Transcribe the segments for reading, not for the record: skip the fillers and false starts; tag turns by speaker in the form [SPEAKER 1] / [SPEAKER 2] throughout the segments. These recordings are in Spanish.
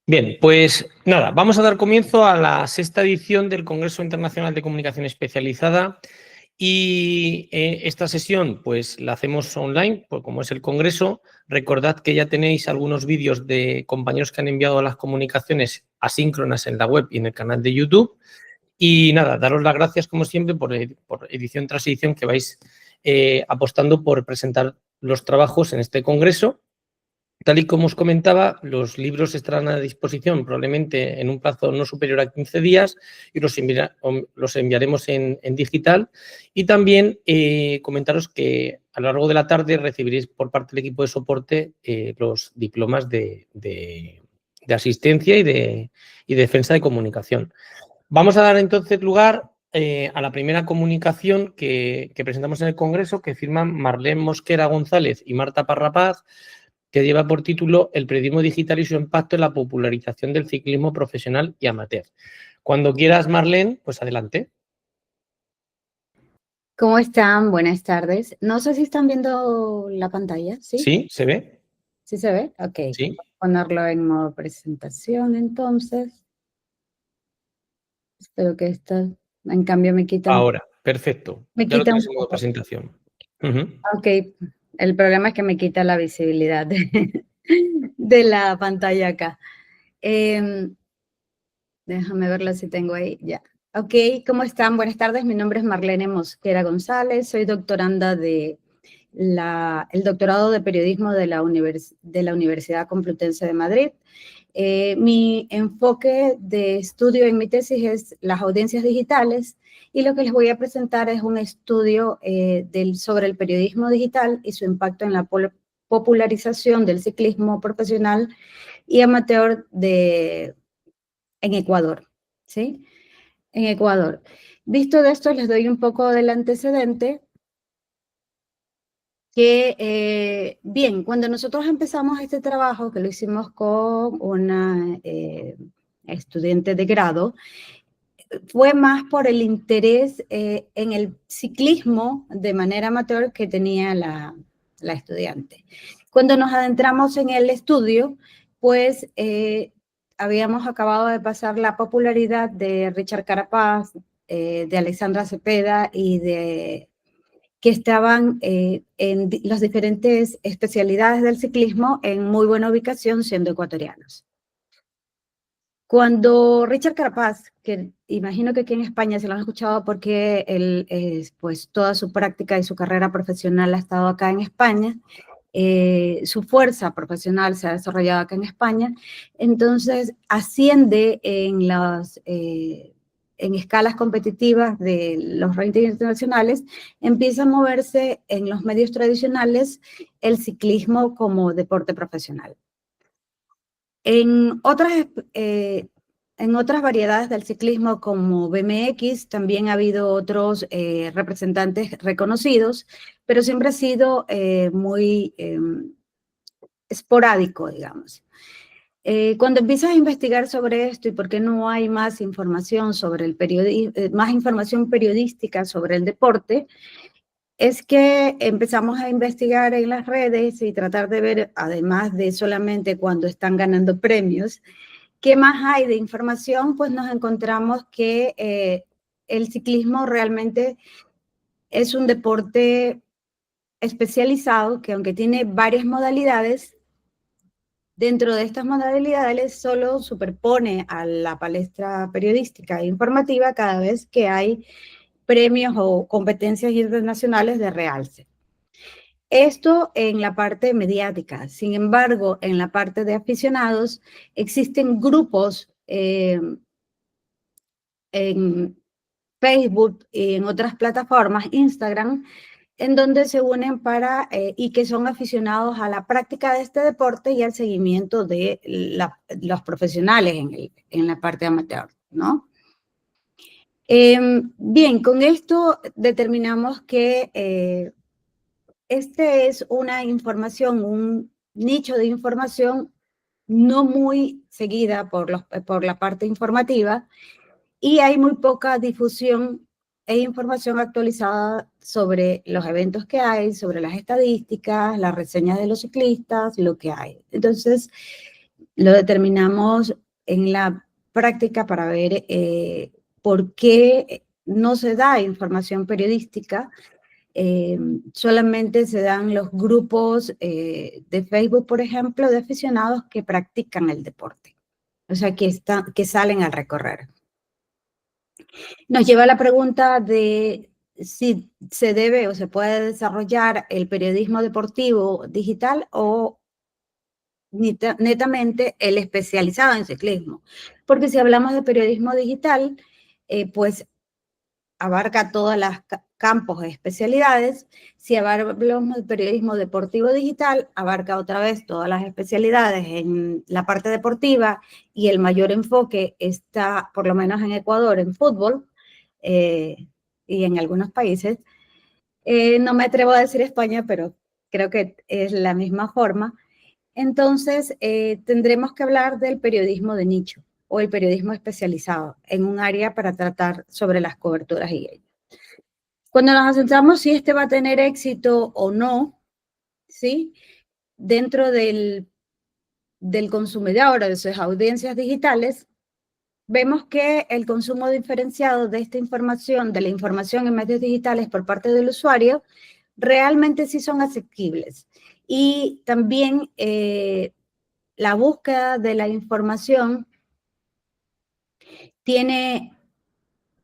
[SPEAKER 1] Bien, pues nada, vamos a dar comienzo a la sexta edición del Congreso Internacional de Comunicación Especializada y esta sesión pues la hacemos online, pues como es el Congreso. Recordad que ya tenéis algunos vídeos de compañeros que han enviado las comunicaciones asíncronas en la web y en el canal de YouTube. Y nada, daros las gracias como siempre por edición tras edición que vais apostando por presentar los trabajos en este Congreso. Tal y como os comentaba, los libros estarán a disposición probablemente en un plazo no superior a 15 días y los enviaremos en digital. Y también comentaros que a lo largo de la tarde recibiréis por parte del equipo de soporte los diplomas de asistencia y de defensa de comunicación. Vamos a dar entonces lugar a la primera comunicación que presentamos en el Congreso, que firman Marlene Mosquera González y Marta Parrapaz, que lleva por título El periodismo digital y su impacto en la popularización del ciclismo profesional y amateur. Cuando quieras, Marlene, pues adelante.
[SPEAKER 2] ¿Cómo están? Buenas tardes. No sé si están viendo la pantalla, ¿sí?
[SPEAKER 1] ¿Sí? ¿Se ve?
[SPEAKER 2] ¿Sí se ve? Ok.
[SPEAKER 1] Sí.
[SPEAKER 2] Voy a ponerlo en modo presentación, entonces. Espero que esto, en cambio, me quitan.
[SPEAKER 1] Ahora, perfecto.
[SPEAKER 2] Me
[SPEAKER 1] Ya lo
[SPEAKER 2] quita un
[SPEAKER 1] tienes en modo
[SPEAKER 2] poco.
[SPEAKER 1] presentación.
[SPEAKER 2] Ok. El problema es que me quita la visibilidad de la pantalla acá. Déjame verla si tengo ahí. Ya. Ok, ¿cómo están? Buenas tardes. Mi nombre es Marlene Mosquera González. Soy doctoranda de el doctorado de periodismo de la Universidad Complutense de Madrid. Mi enfoque de estudio en mi tesis es las audiencias digitales y lo que les voy a presentar es un estudio sobre el periodismo digital y su impacto en la popularización del ciclismo profesional y amateur en Ecuador, ¿sí? En Ecuador. Visto de esto, les doy un poco del antecedente que, bien, cuando nosotros empezamos este trabajo, que lo hicimos con una estudiante de grado, fue más por el interés en el ciclismo de manera amateur que tenía la estudiante. Cuando nos adentramos en el estudio, pues habíamos acabado de pasar la popularidad de Richard Carapaz, de Alexandra Cepeda y de que estaban en las diferentes especialidades del ciclismo en muy buena ubicación siendo ecuatorianos. Cuando Richard Carapaz, que imagino que aquí en España se lo han escuchado porque él, pues toda su práctica y su carrera profesional ha estado acá en España, su fuerza profesional se ha desarrollado acá en España, entonces asciende en escalas competitivas de los ratings internacionales, empieza a moverse en los medios tradicionales el ciclismo como deporte profesional. En otras variedades del ciclismo como BMX también ha habido otros representantes reconocidos, pero siempre ha sido muy esporádico, digamos. Cuando empiezas a investigar sobre esto y por qué no hay más información sobre el más información periodística sobre el deporte, es que empezamos a investigar en las redes y tratar de ver, además de solamente cuando están ganando premios, ¿qué más hay de información? Pues nos encontramos que el ciclismo realmente es un deporte especializado que aunque tiene varias modalidades, dentro de estas modalidades solo superpone a la palestra periodística e informativa cada vez que hay premios o competencias internacionales de realce. Esto en la parte mediática. Sin embargo, en la parte de aficionados existen grupos en Facebook y en otras plataformas, Instagram, en donde se unen y que son aficionados a la práctica de este deporte y al seguimiento de los profesionales en la parte amateur, ¿no? Bien, con esto determinamos que este es una información, un nicho de información no muy seguida por la parte informativa y hay muy poca difusión e información actualizada sobre los eventos que hay, sobre las estadísticas, las reseñas de los ciclistas, lo que hay. Entonces, Lo determinamos en la práctica para ver por qué no se da información periodística. Solamente se dan los grupos de Facebook, por ejemplo, de aficionados que practican el deporte, o sea, que salen a recorrer. Nos lleva a la pregunta de si se debe o se puede desarrollar el periodismo deportivo digital o netamente el especializado en ciclismo. Porque si hablamos de periodismo digital, pues abarca todos los campos de especialidades. Si hablamos de periodismo deportivo digital, abarca otra vez todas las especialidades en la parte deportiva y el mayor enfoque está, por lo menos en Ecuador, en fútbol y en algunos países. No me atrevo a decir España, pero creo que es la misma forma. Entonces, tendremos que hablar del periodismo de nicho o el periodismo especializado en un área para tratar sobre las coberturas y ello. Cuando nos asentamos si este va a tener éxito o no, ¿sí? Dentro del consumidor o de sus audiencias digitales, vemos que el consumo diferenciado de esta información, de la información en medios digitales por parte del usuario, realmente sí son asequibles. Y también la búsqueda de la información tiene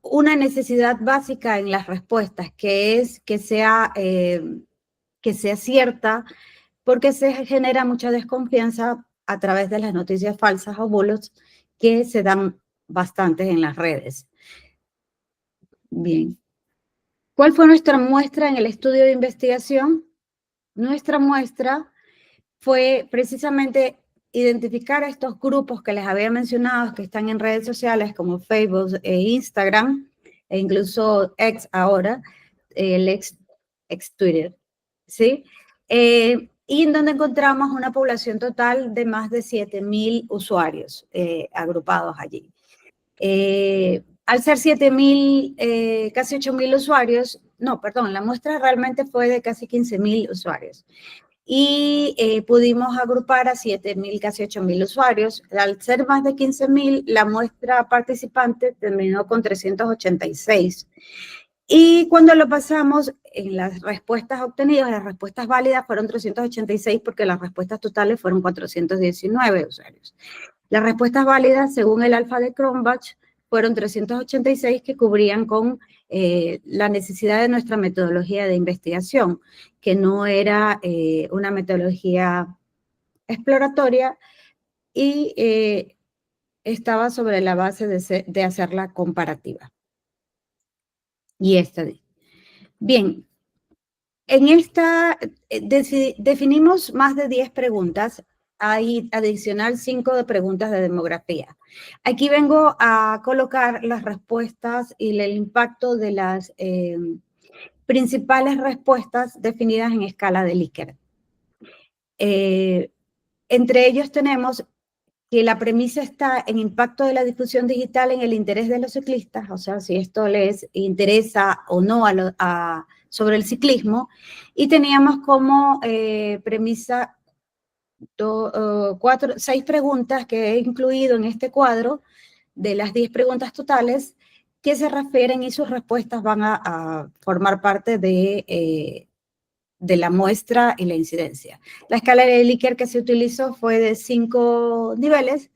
[SPEAKER 2] una necesidad básica en las respuestas, que es que sea cierta, porque se genera mucha desconfianza a través de las noticias falsas o bulos que se dan bastantes en las redes. Bien. ¿Cuál fue nuestra muestra en el estudio de investigación? Nuestra muestra fue precisamente identificar a estos grupos que les había mencionado, que están en redes sociales como Facebook e Instagram, e incluso X ahora, el ex Twitter, ¿sí? Y en donde encontramos una población total de más de 7.000 usuarios agrupados allí. Al ser 7.000, casi 8.000 usuarios, no, perdón, la muestra realmente fue de casi 15.000 usuarios. Y pudimos agrupar a 7.000, casi 8.000 usuarios. Al ser más de 15.000, la muestra participante terminó con 386. Y cuando lo pasamos, en las respuestas obtenidas, las respuestas válidas fueron 386 porque las respuestas totales fueron 419 usuarios. Las respuestas válidas, según el alfa de Cronbach, fueron 386 que cubrían con la necesidad de nuestra metodología de investigación, que no era una metodología exploratoria y estaba sobre la base de hacerla comparativa. Y esta. Bien, en esta definimos más de 10 preguntas. Hay adicional 5 de preguntas de demografía. Aquí vengo a colocar las respuestas y el impacto de las principales respuestas definidas en escala de Likert. Entre ellos tenemos que la premisa está en impacto de la difusión digital en el interés de los ciclistas, o sea, si esto les interesa o no sobre el ciclismo, y teníamos como premisa 6 preguntas que he incluido en este cuadro de las 10 preguntas totales que se refieren y sus respuestas van a formar parte de la muestra y la incidencia. La escala de Likert que se utilizó fue de 5 niveles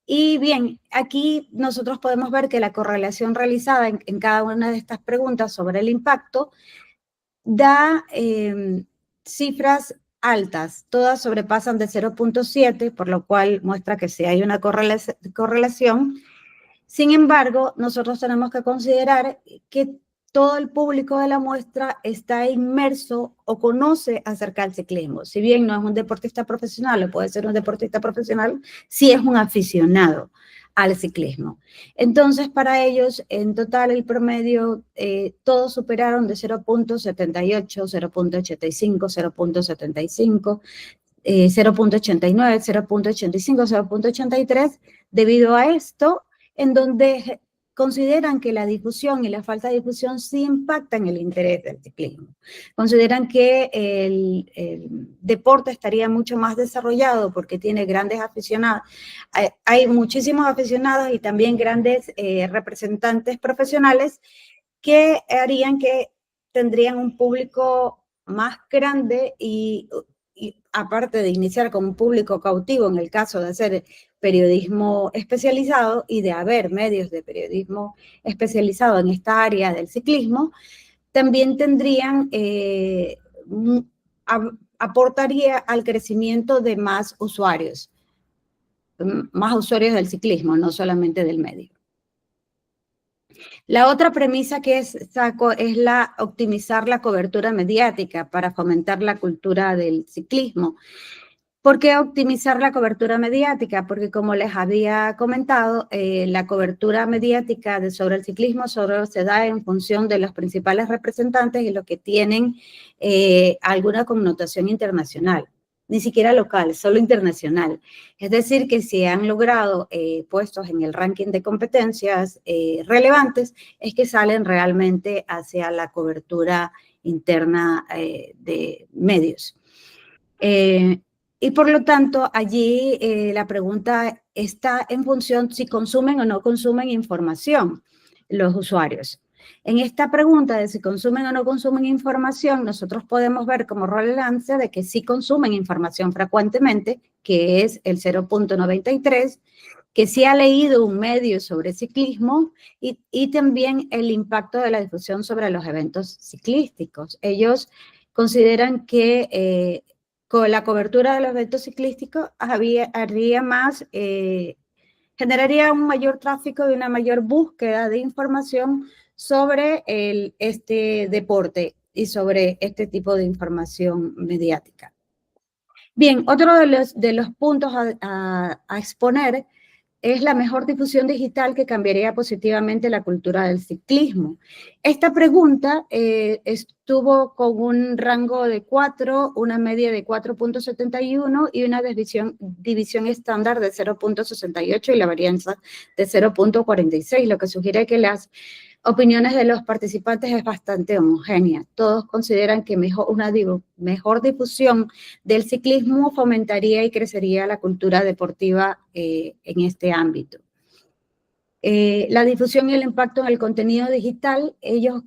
[SPEAKER 2] y bien, aquí nosotros podemos ver que la correlación realizada en cada una de estas preguntas sobre el impacto da cifras altas, todas sobrepasan de 0.7, por lo cual muestra que sí hay una correlación. Sin embargo, nosotros tenemos que considerar que todo el público de la muestra está inmerso o conoce acerca del ciclismo. Si bien no es un deportista profesional, o puede ser un deportista profesional, sí es un aficionado al ciclismo. Entonces, para ellos, en total, el promedio, todos superaron de 0.78, 0.85, 0.75, 0.89, 0.85, 0.83. Debido a esto, en donde consideran que la difusión y la falta de difusión sí impactan el interés del ciclismo. Consideran que el deporte estaría mucho más desarrollado porque tiene grandes aficionados. Hay muchísimos aficionados y también grandes representantes profesionales que harían que tendrían un público más grande y aparte de iniciar con un público cautivo en el caso de hacer periodismo especializado y de haber medios de periodismo especializado en esta área del ciclismo, también tendrían, aportaría al crecimiento de más usuarios del ciclismo, no solamente del medio. La otra premisa que saco es la optimizar la cobertura mediática para fomentar la cultura del ciclismo. ¿Por qué optimizar la cobertura mediática? Porque como les había comentado, la cobertura mediática sobre el ciclismo solo se da en función de los principales representantes y los que tienen alguna connotación internacional. Ni siquiera local, solo internacional. Es decir, que si han logrado puestos en el ranking de competencias relevantes, es que salen realmente hacia la cobertura interna de medios. Y por lo tanto, allí la pregunta está en función si consumen o no consumen información los usuarios. En esta pregunta de si consumen o no consumen información, nosotros podemos ver como relevancia de que sí consumen información frecuentemente, que es el 0.93, que sí ha leído un medio sobre ciclismo y también el impacto de la difusión sobre los eventos ciclísticos. Ellos consideran que con la cobertura de los eventos ciclísticos generaría un mayor tráfico y una mayor búsqueda de información sobre este deporte y sobre este tipo de información mediática. Bien, otro de los puntos a exponer es la mejor difusión digital que cambiaría positivamente la cultura del ciclismo. Esta pregunta estuvo con un rango de 4, una media de 4.71 y una división estándar de 0.68 y la varianza de 0.46, lo que sugiere que las opiniones de los participantes es bastante homogénea. Todos consideran que una mejor difusión del ciclismo fomentaría y crecería la cultura deportiva en este ámbito. La difusión y el impacto en el contenido digital, ellos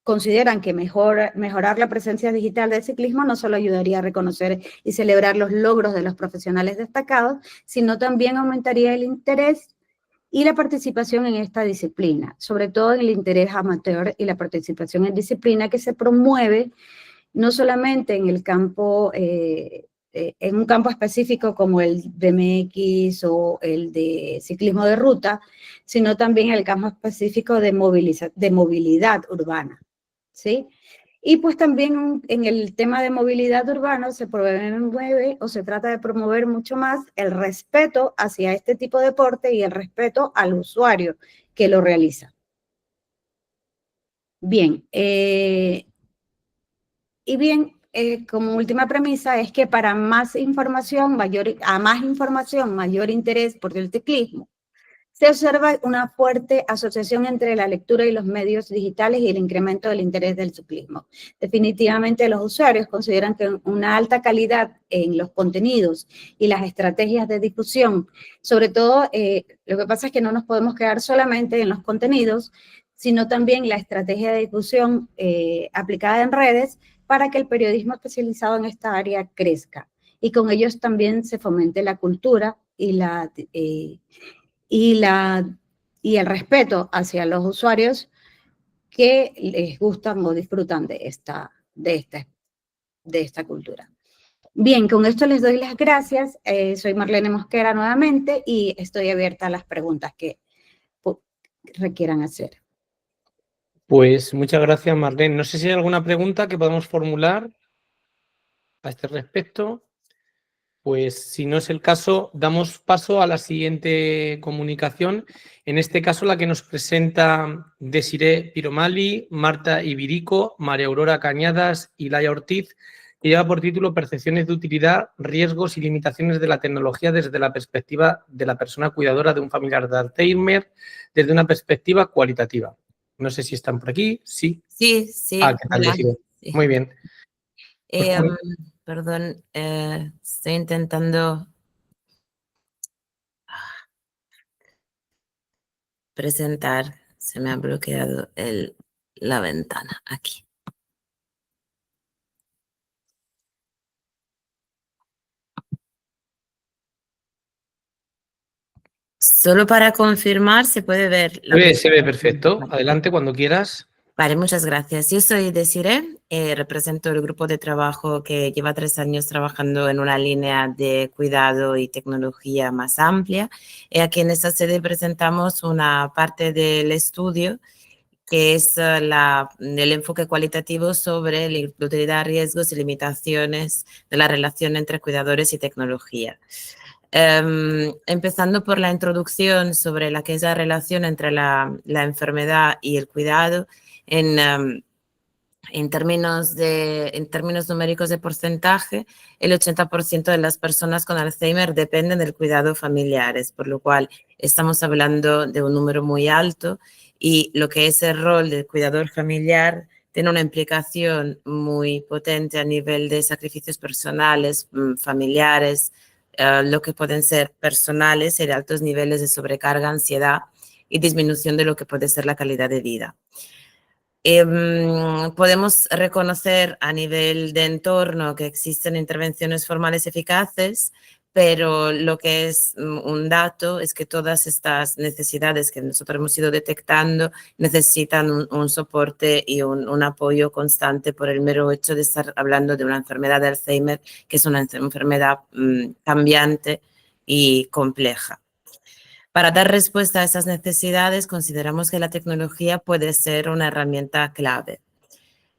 [SPEAKER 2] consideran que mejorar la presencia digital del ciclismo no solo ayudaría a reconocer y celebrar los logros de los profesionales destacados, sino también aumentaría el interés y la participación en esta disciplina, sobre todo en el interés amateur y la participación en disciplina que se promueve no solamente en el campo, en un campo específico como el BMX o el de ciclismo de ruta, sino también en el campo específico de movilidad urbana, ¿sí? Y pues también en el tema de movilidad urbana se promueve o se trata de promover mucho más el respeto hacia este tipo de deporte y el respeto al usuario que lo realiza. Bien, como última premisa es que para más información, mayor interés por el ciclismo, se observa una fuerte asociación entre la lectura y los medios digitales y el incremento del interés del ciclismo. Definitivamente los usuarios consideran que una alta calidad en los contenidos y las estrategias de difusión, sobre todo lo que pasa es que no nos podemos quedar solamente en los contenidos, sino también la estrategia de difusión aplicada en redes para que el periodismo especializado en esta área crezca. Y con ellos también se fomente la cultura y el respeto hacia los usuarios que les gustan o disfrutan de esta cultura. Bien, con esto les doy las gracias. Soy Marlene Mosquera nuevamente y estoy abierta a las preguntas que requieran hacer.
[SPEAKER 1] Pues muchas gracias, Marlene. No sé si hay alguna pregunta que podamos formular a este respecto. Pues si no es el caso, damos paso a la siguiente comunicación. En este caso, la que nos presenta Desiré Piromali, Marta Ibirico, María Aurora Cañadas y Laia Ortiz, que lleva por título Percepciones de utilidad, riesgos y limitaciones de la tecnología desde la perspectiva de la persona cuidadora de un familiar de Alzheimer, desde una perspectiva cualitativa. No sé si están por aquí. Sí.
[SPEAKER 3] Sí, sí.
[SPEAKER 1] ¿Qué tal,
[SPEAKER 3] Hola.
[SPEAKER 1] Yesiro?
[SPEAKER 3] Sí.
[SPEAKER 1] Muy bien.
[SPEAKER 3] Perdón, estoy intentando presentar. Se me ha bloqueado la ventana aquí. Solo para confirmar, se puede ver la
[SPEAKER 1] Se ve perfecto.
[SPEAKER 3] Vale.
[SPEAKER 1] Adelante cuando quieras.
[SPEAKER 3] Vale, muchas gracias. Yo soy Desiree, represento el grupo de trabajo que lleva 3 años trabajando en una línea de cuidado y tecnología más amplia. Aquí en esta sede presentamos una parte del estudio que es el enfoque cualitativo sobre la utilidad, riesgos y limitaciones de la relación entre cuidadores y tecnología. Empezando por la introducción sobre la que es la relación entre la enfermedad y el cuidado, en términos numéricos de porcentaje, el 80% de las personas con Alzheimer dependen del cuidado familiares, por lo cual estamos hablando de un número muy alto y lo que es el rol del cuidador familiar tiene una implicación muy potente a nivel de sacrificios personales, familiares, lo que pueden ser personales y de altos niveles de sobrecarga, ansiedad y disminución de lo que puede ser la calidad de vida. Podemos reconocer a nivel de entorno que existen intervenciones formales eficaces, pero lo que es un dato es que todas estas necesidades que nosotros hemos ido detectando necesitan un soporte y un apoyo constante por el mero hecho de estar hablando de una enfermedad de Alzheimer, que es una enfermedad cambiante y compleja. Para dar respuesta a esas necesidades, consideramos que la tecnología puede ser una herramienta clave.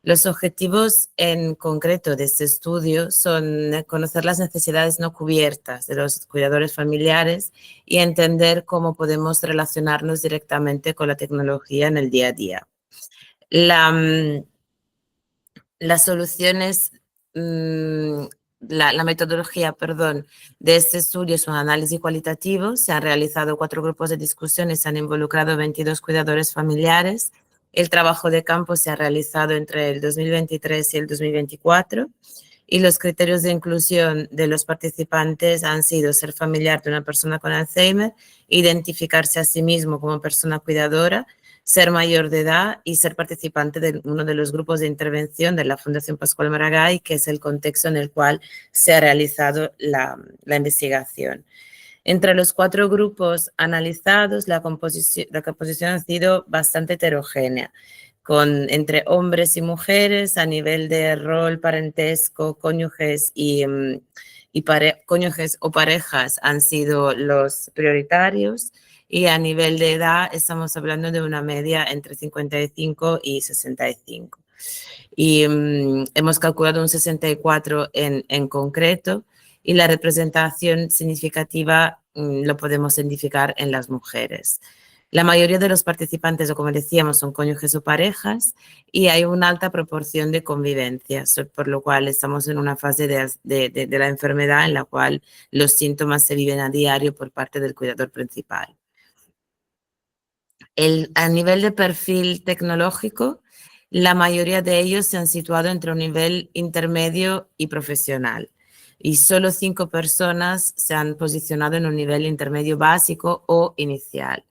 [SPEAKER 3] Los objetivos en concreto de este estudio son conocer las necesidades no cubiertas de los cuidadores familiares y entender cómo podemos relacionarnos directamente con la tecnología en el día a día. Las soluciones, la metodología, de este estudio es un análisis cualitativo. Se han realizado 4 grupos de discusión y se han involucrado 22 cuidadores familiares. El trabajo de campo se ha realizado entre el 2023 y el 2024 y los criterios de inclusión de los participantes han sido ser familiar de una persona con Alzheimer, identificarse a sí mismo como persona cuidadora, ser mayor de edad y ser participante de uno de los grupos de intervención de la Fundación Pascual Maragall, que es el contexto en el cual se ha realizado la investigación. Entre los 4 grupos analizados, la composición ha sido bastante heterogénea, entre hombres y mujeres a nivel de rol, parentesco, cónyuges cónyuges o parejas han sido los prioritarios. Y a nivel de edad estamos hablando de una media entre 55 y 65. Y hemos calculado un 64 en concreto y la representación significativa lo podemos identificar en las mujeres. La mayoría de los participantes, o como decíamos, son cónyuges o parejas y hay una alta proporción de convivencia, por lo cual estamos en una fase de la enfermedad en la cual los síntomas se viven a diario por parte del cuidador principal. A nivel de perfil tecnológico, la mayoría de ellos se han situado entre un nivel intermedio y profesional. Y solo 5 personas se han posicionado en un nivel intermedio básico o inicial.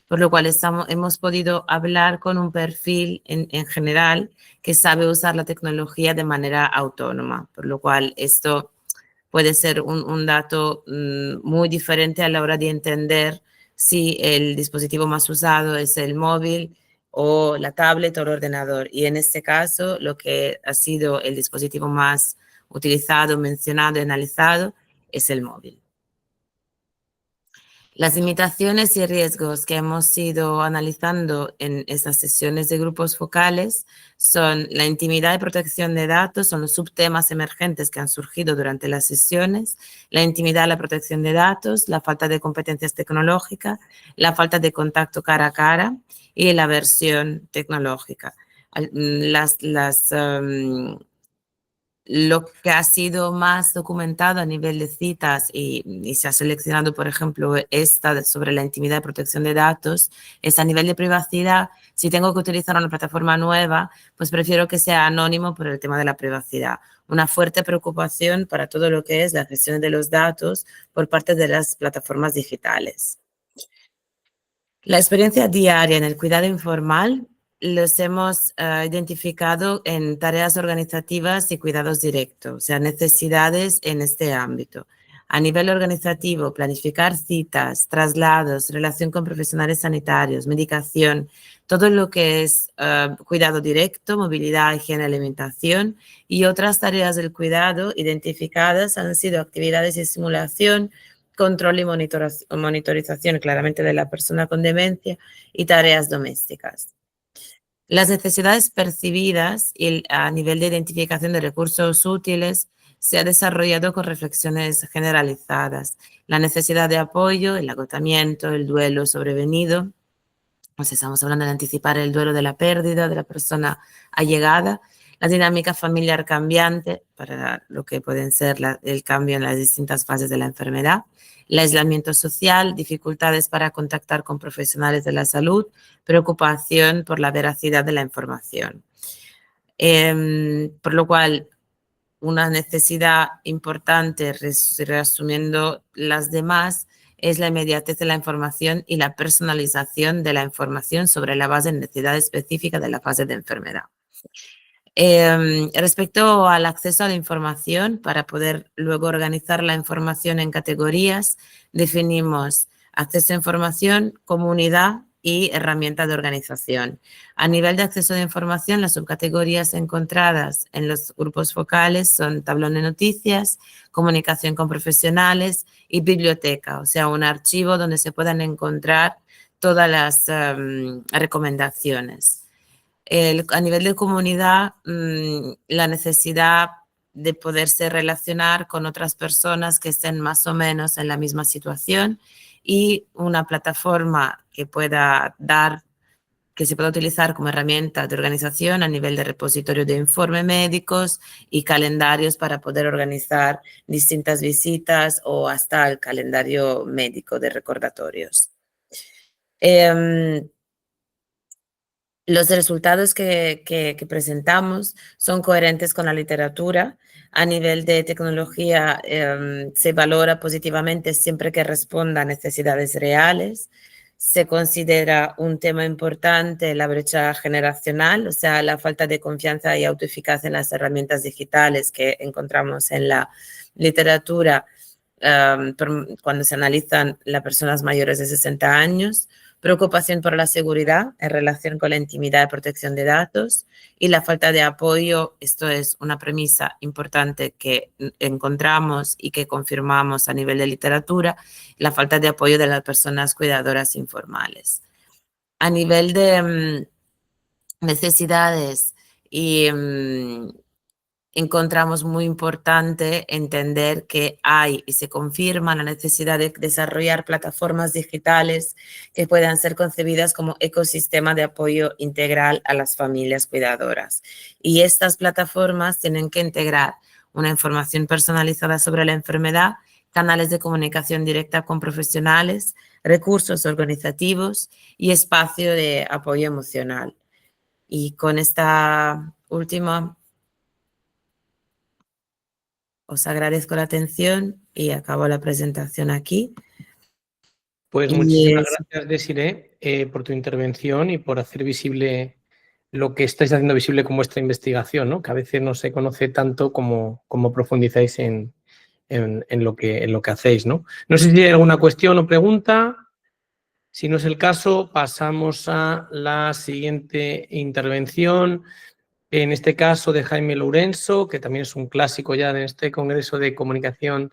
[SPEAKER 3] Por lo cual hemos podido hablar con un perfil en general que sabe usar la tecnología de manera autónoma. Por lo cual esto puede ser un dato muy diferente a la hora de entender si el dispositivo más usado es el móvil o la tablet o el ordenador. Y en este caso, lo que ha sido el dispositivo más utilizado, mencionado y analizado es el móvil. Las limitaciones y riesgos que hemos ido analizando en estas sesiones de grupos focales son la intimidad y protección de datos, son los subtemas emergentes que han surgido durante las sesiones, la intimidad y la protección de datos, la falta de competencias tecnológicas, la falta de contacto cara a cara y la aversión tecnológica. lo que ha sido más documentado a nivel de citas y se ha seleccionado, por ejemplo, esta sobre la intimidad y protección de datos, es a nivel de privacidad. Si tengo que utilizar una plataforma nueva, pues prefiero que sea anónimo por el tema de la privacidad. Una fuerte preocupación para todo lo que es la gestión de los datos por parte de las plataformas digitales. La experiencia diaria en el cuidado informal los hemos identificado en tareas organizativas y cuidados directos, o sea, necesidades en este ámbito. A nivel organizativo, planificar citas, traslados, relación con profesionales sanitarios, medicación, todo lo que es cuidado directo, movilidad, higiene, alimentación y otras tareas del cuidado identificadas han sido actividades y estimulación, control y monitorización claramente de la persona con demencia y tareas domésticas. Las necesidades percibidas y a nivel de identificación de recursos útiles se ha desarrollado con reflexiones generalizadas. La necesidad de apoyo, el agotamiento, el duelo sobrevenido. Pues estamos hablando de anticipar el duelo de la pérdida de la persona allegada, la dinámica familiar cambiante para lo que pueden ser el cambio en las distintas fases de la enfermedad, el aislamiento social, dificultades para contactar con profesionales de la salud, preocupación por la veracidad de la información. Por lo cual, una necesidad importante, resumiendo las demás, es la inmediatez de la información y la personalización de la información sobre la base de necesidad específica de la fase de enfermedad. Respecto al acceso a la información, para poder luego organizar la información en categorías, definimos acceso a información, comunidad y herramientas de organización. A nivel de acceso de información, las subcategorías encontradas en los grupos focales son tablón de noticias, comunicación con profesionales y biblioteca, o sea, un archivo donde se puedan encontrar todas las recomendaciones. A nivel de comunidad, la necesidad de poderse relacionar con otras personas que estén más o menos en la misma situación y una plataforma que pueda que se pueda utilizar como herramienta de organización a nivel de repositorio de informes médicos y calendarios para poder organizar distintas visitas o hasta el calendario médico de recordatorios. Los resultados que presentamos son coherentes con la literatura. A nivel de tecnología, se valora positivamente siempre que responda a necesidades reales. Se considera un tema importante la brecha generacional, o sea, la falta de confianza y autoeficacia en las herramientas digitales que encontramos en la literatura cuando se analizan las personas mayores de 60 años. Preocupación por la seguridad en relación con la intimidad y protección de datos y la falta de apoyo. Esto es una premisa importante que encontramos y que confirmamos a nivel de literatura, la falta de apoyo de las personas cuidadoras informales. A nivel de necesidades y encontramos muy importante entender que hay y se confirma la necesidad de desarrollar plataformas digitales que puedan ser concebidas como ecosistema de apoyo integral a las familias cuidadoras. Y estas plataformas tienen que integrar una información personalizada sobre la enfermedad, canales de comunicación directa con profesionales, recursos organizativos y espacio de apoyo emocional. Y con esta última os agradezco la atención y acabo la presentación aquí.
[SPEAKER 1] Pues muchísimas gracias, Desiree, por tu intervención y por hacer visible lo que estáis haciendo visible con vuestra investigación, ¿no? Que a veces no se conoce tanto como profundizáis en lo que hacéis, ¿no? No sé si hay alguna cuestión o pregunta. Si no es el caso, pasamos a la siguiente intervención. En este caso de Jaime Lourenço, que también es un clásico ya en este Congreso de Comunicación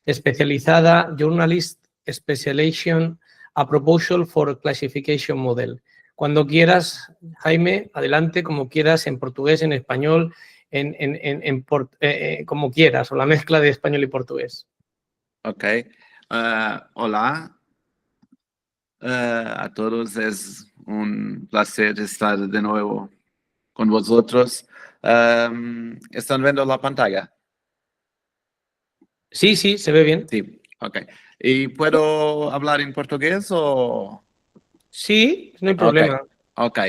[SPEAKER 1] Especializada, Journalist Specialization, a Proposal for Classification Model. Cuando quieras, Jaime, adelante, como quieras, en portugués, en español, como quieras, o la mezcla de español y portugués.
[SPEAKER 4] Ok. Hola a todos, es un placer estar de nuevo con vosotros. ¿Están viendo la pantalla?
[SPEAKER 1] Sí, sí, se ve bien.
[SPEAKER 4] Sí, ok. ¿Y puedo hablar en portugués o...?
[SPEAKER 1] Sí, no hay
[SPEAKER 4] Ok,
[SPEAKER 1] problema.
[SPEAKER 4] ok.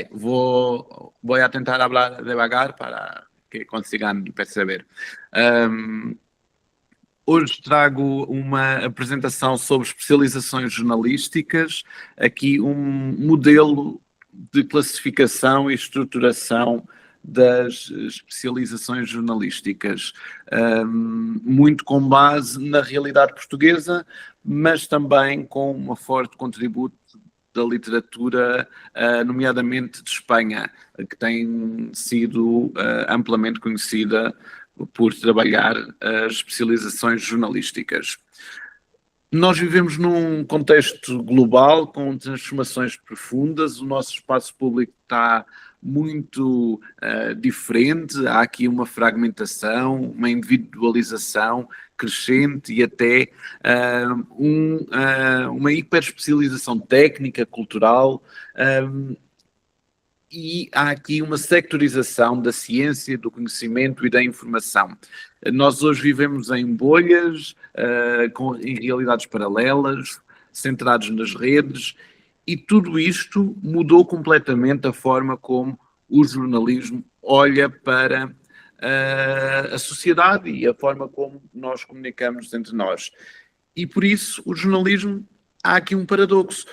[SPEAKER 4] Voy a tentar hablar devagar para que consigam perceber. Hoje trago uma apresentação sobre especializações jornalísticas, aqui um modelo de classificação e estruturação das especializações jornalísticas, muito com base na realidade portuguesa, mas também com um forte contributo da literatura, nomeadamente de Espanha, que tem sido amplamente conhecida por trabalhar as especializações jornalísticas. Nós vivemos num contexto global, com transformações profundas, o nosso espaço público está muito diferente, há aqui uma fragmentação, uma individualização crescente e até uma hiperespecialização técnica, cultural, e há aqui uma sectorização da ciência, do conhecimento e da informação. Nós hoje vivemos em bolhas, em realidades paralelas, centrados nas redes, e tudo isto mudou completamente a forma como o jornalismo olha para a sociedade e a forma como nós comunicamos entre nós. E por isso o jornalismo, há aqui um paradoxo.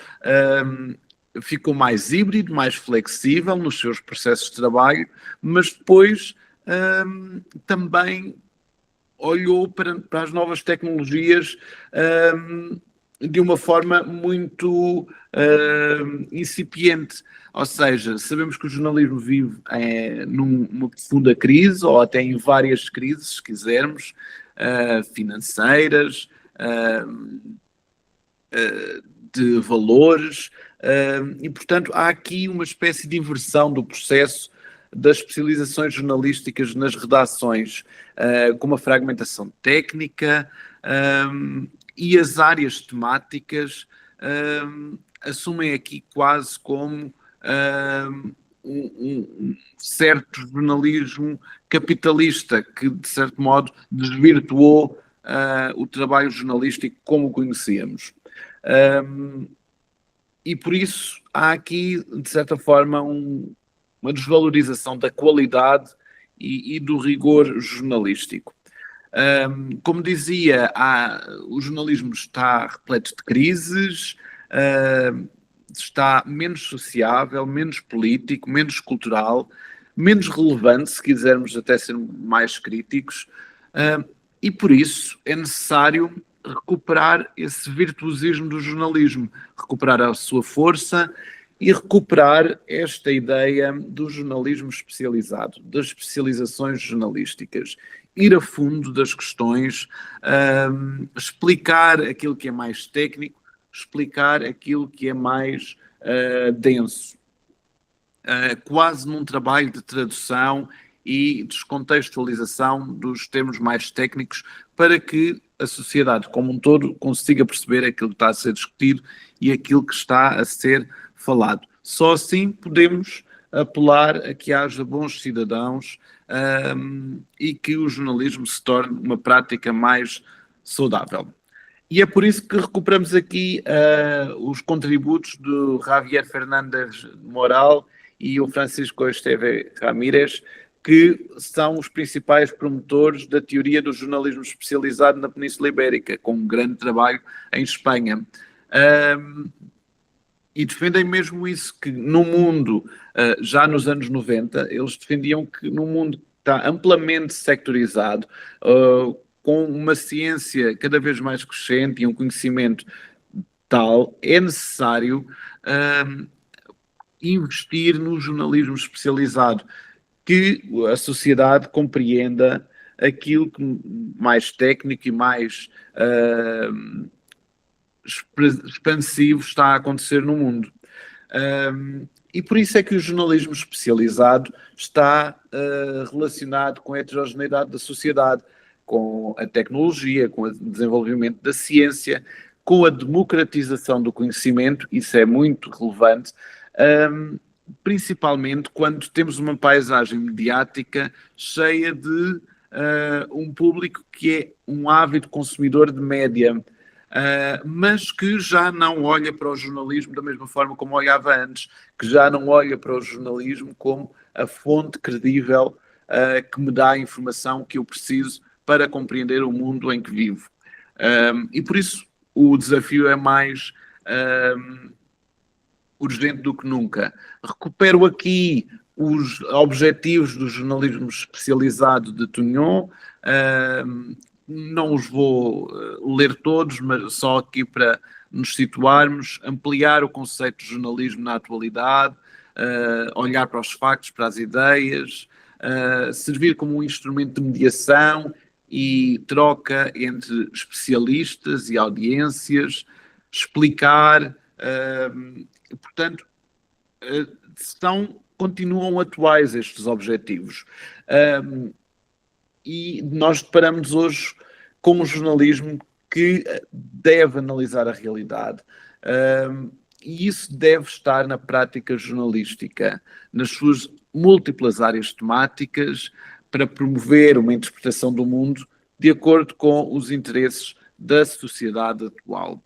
[SPEAKER 4] Ficou mais híbrido, mais flexível nos seus processos de trabalho, mas depois também olhou para as novas tecnologias de uma forma muito incipiente. Ou seja, sabemos que o jornalismo vive numa profunda crise, ou até em várias crises, se quisermos, financeiras, de valores, e portanto há aqui uma espécie de inversão do processo das especializações jornalísticas nas redações, com uma fragmentação técnica, e as áreas temáticas assumem aqui quase como um certo jornalismo capitalista que, de certo modo, desvirtuou o trabalho jornalístico como o conhecíamos. E por isso há aqui, de certa forma, uma desvalorização da qualidade e do rigor jornalístico. Como dizia, o jornalismo está repleto de crises, está menos sociável, menos político, menos cultural, menos relevante, se quisermos até ser mais críticos, e por isso é necessário recuperar esse virtuosismo do jornalismo, recuperar a sua força e recuperar esta ideia do jornalismo especializado, das especializações jornalísticas, ir a fundo das questões, explicar aquilo que é mais técnico, explicar aquilo que é mais denso, quase num trabalho de tradução e descontextualização dos termos mais técnicos para que a sociedade como um todo consiga perceber aquilo que está a ser discutido e aquilo que está a ser falado. Só assim podemos apelar a que haja bons cidadãos e que o jornalismo se torne uma prática mais saudável. E é por isso que recuperamos aqui os contributos do Javier Fernández Moral e o Francisco Esteve Ramírez, que são os principais promotores da teoria do jornalismo especializado na Península Ibérica, com um grande trabalho em Espanha. E defendem mesmo isso, que no mundo, já nos anos 90, eles defendiam que no mundo que está amplamente sectorizado, com uma ciência cada vez mais crescente e um conhecimento tal, é necessário investir no jornalismo especializado, que a sociedade compreenda aquilo que mais técnico e mais expansivo está a acontecer no mundo. E por isso é que o jornalismo especializado está relacionado com a heterogeneidade da sociedade, com a tecnologia, com o desenvolvimento da ciência, com a democratização do conhecimento, isso é muito relevante, principalmente quando temos uma paisagem mediática cheia de um público que é um ávido consumidor de média, mas que já não olha para o jornalismo da mesma forma como olhava antes, que já não olha para o jornalismo como a fonte credível que me dá a informação que eu preciso para compreender o mundo em que vivo. E por isso o desafio é mais urgente do que nunca. Recupero aqui os objetivos do jornalismo especializado de Tugnon. Não os vou ler todos, mas só aqui para nos situarmos, ampliar o conceito de jornalismo na atualidade, olhar para os factos, para as ideias, servir como um instrumento de mediação e troca entre especialistas e audiências, explicar, portanto, continuam atuais estes objetivos. E nós deparamos hoje com um jornalismo que deve analisar a realidade. E isso deve estar na prática jornalística, nas suas múltiplas áreas temáticas, para promover uma interpretação do mundo de acordo com os interesses da sociedade atual.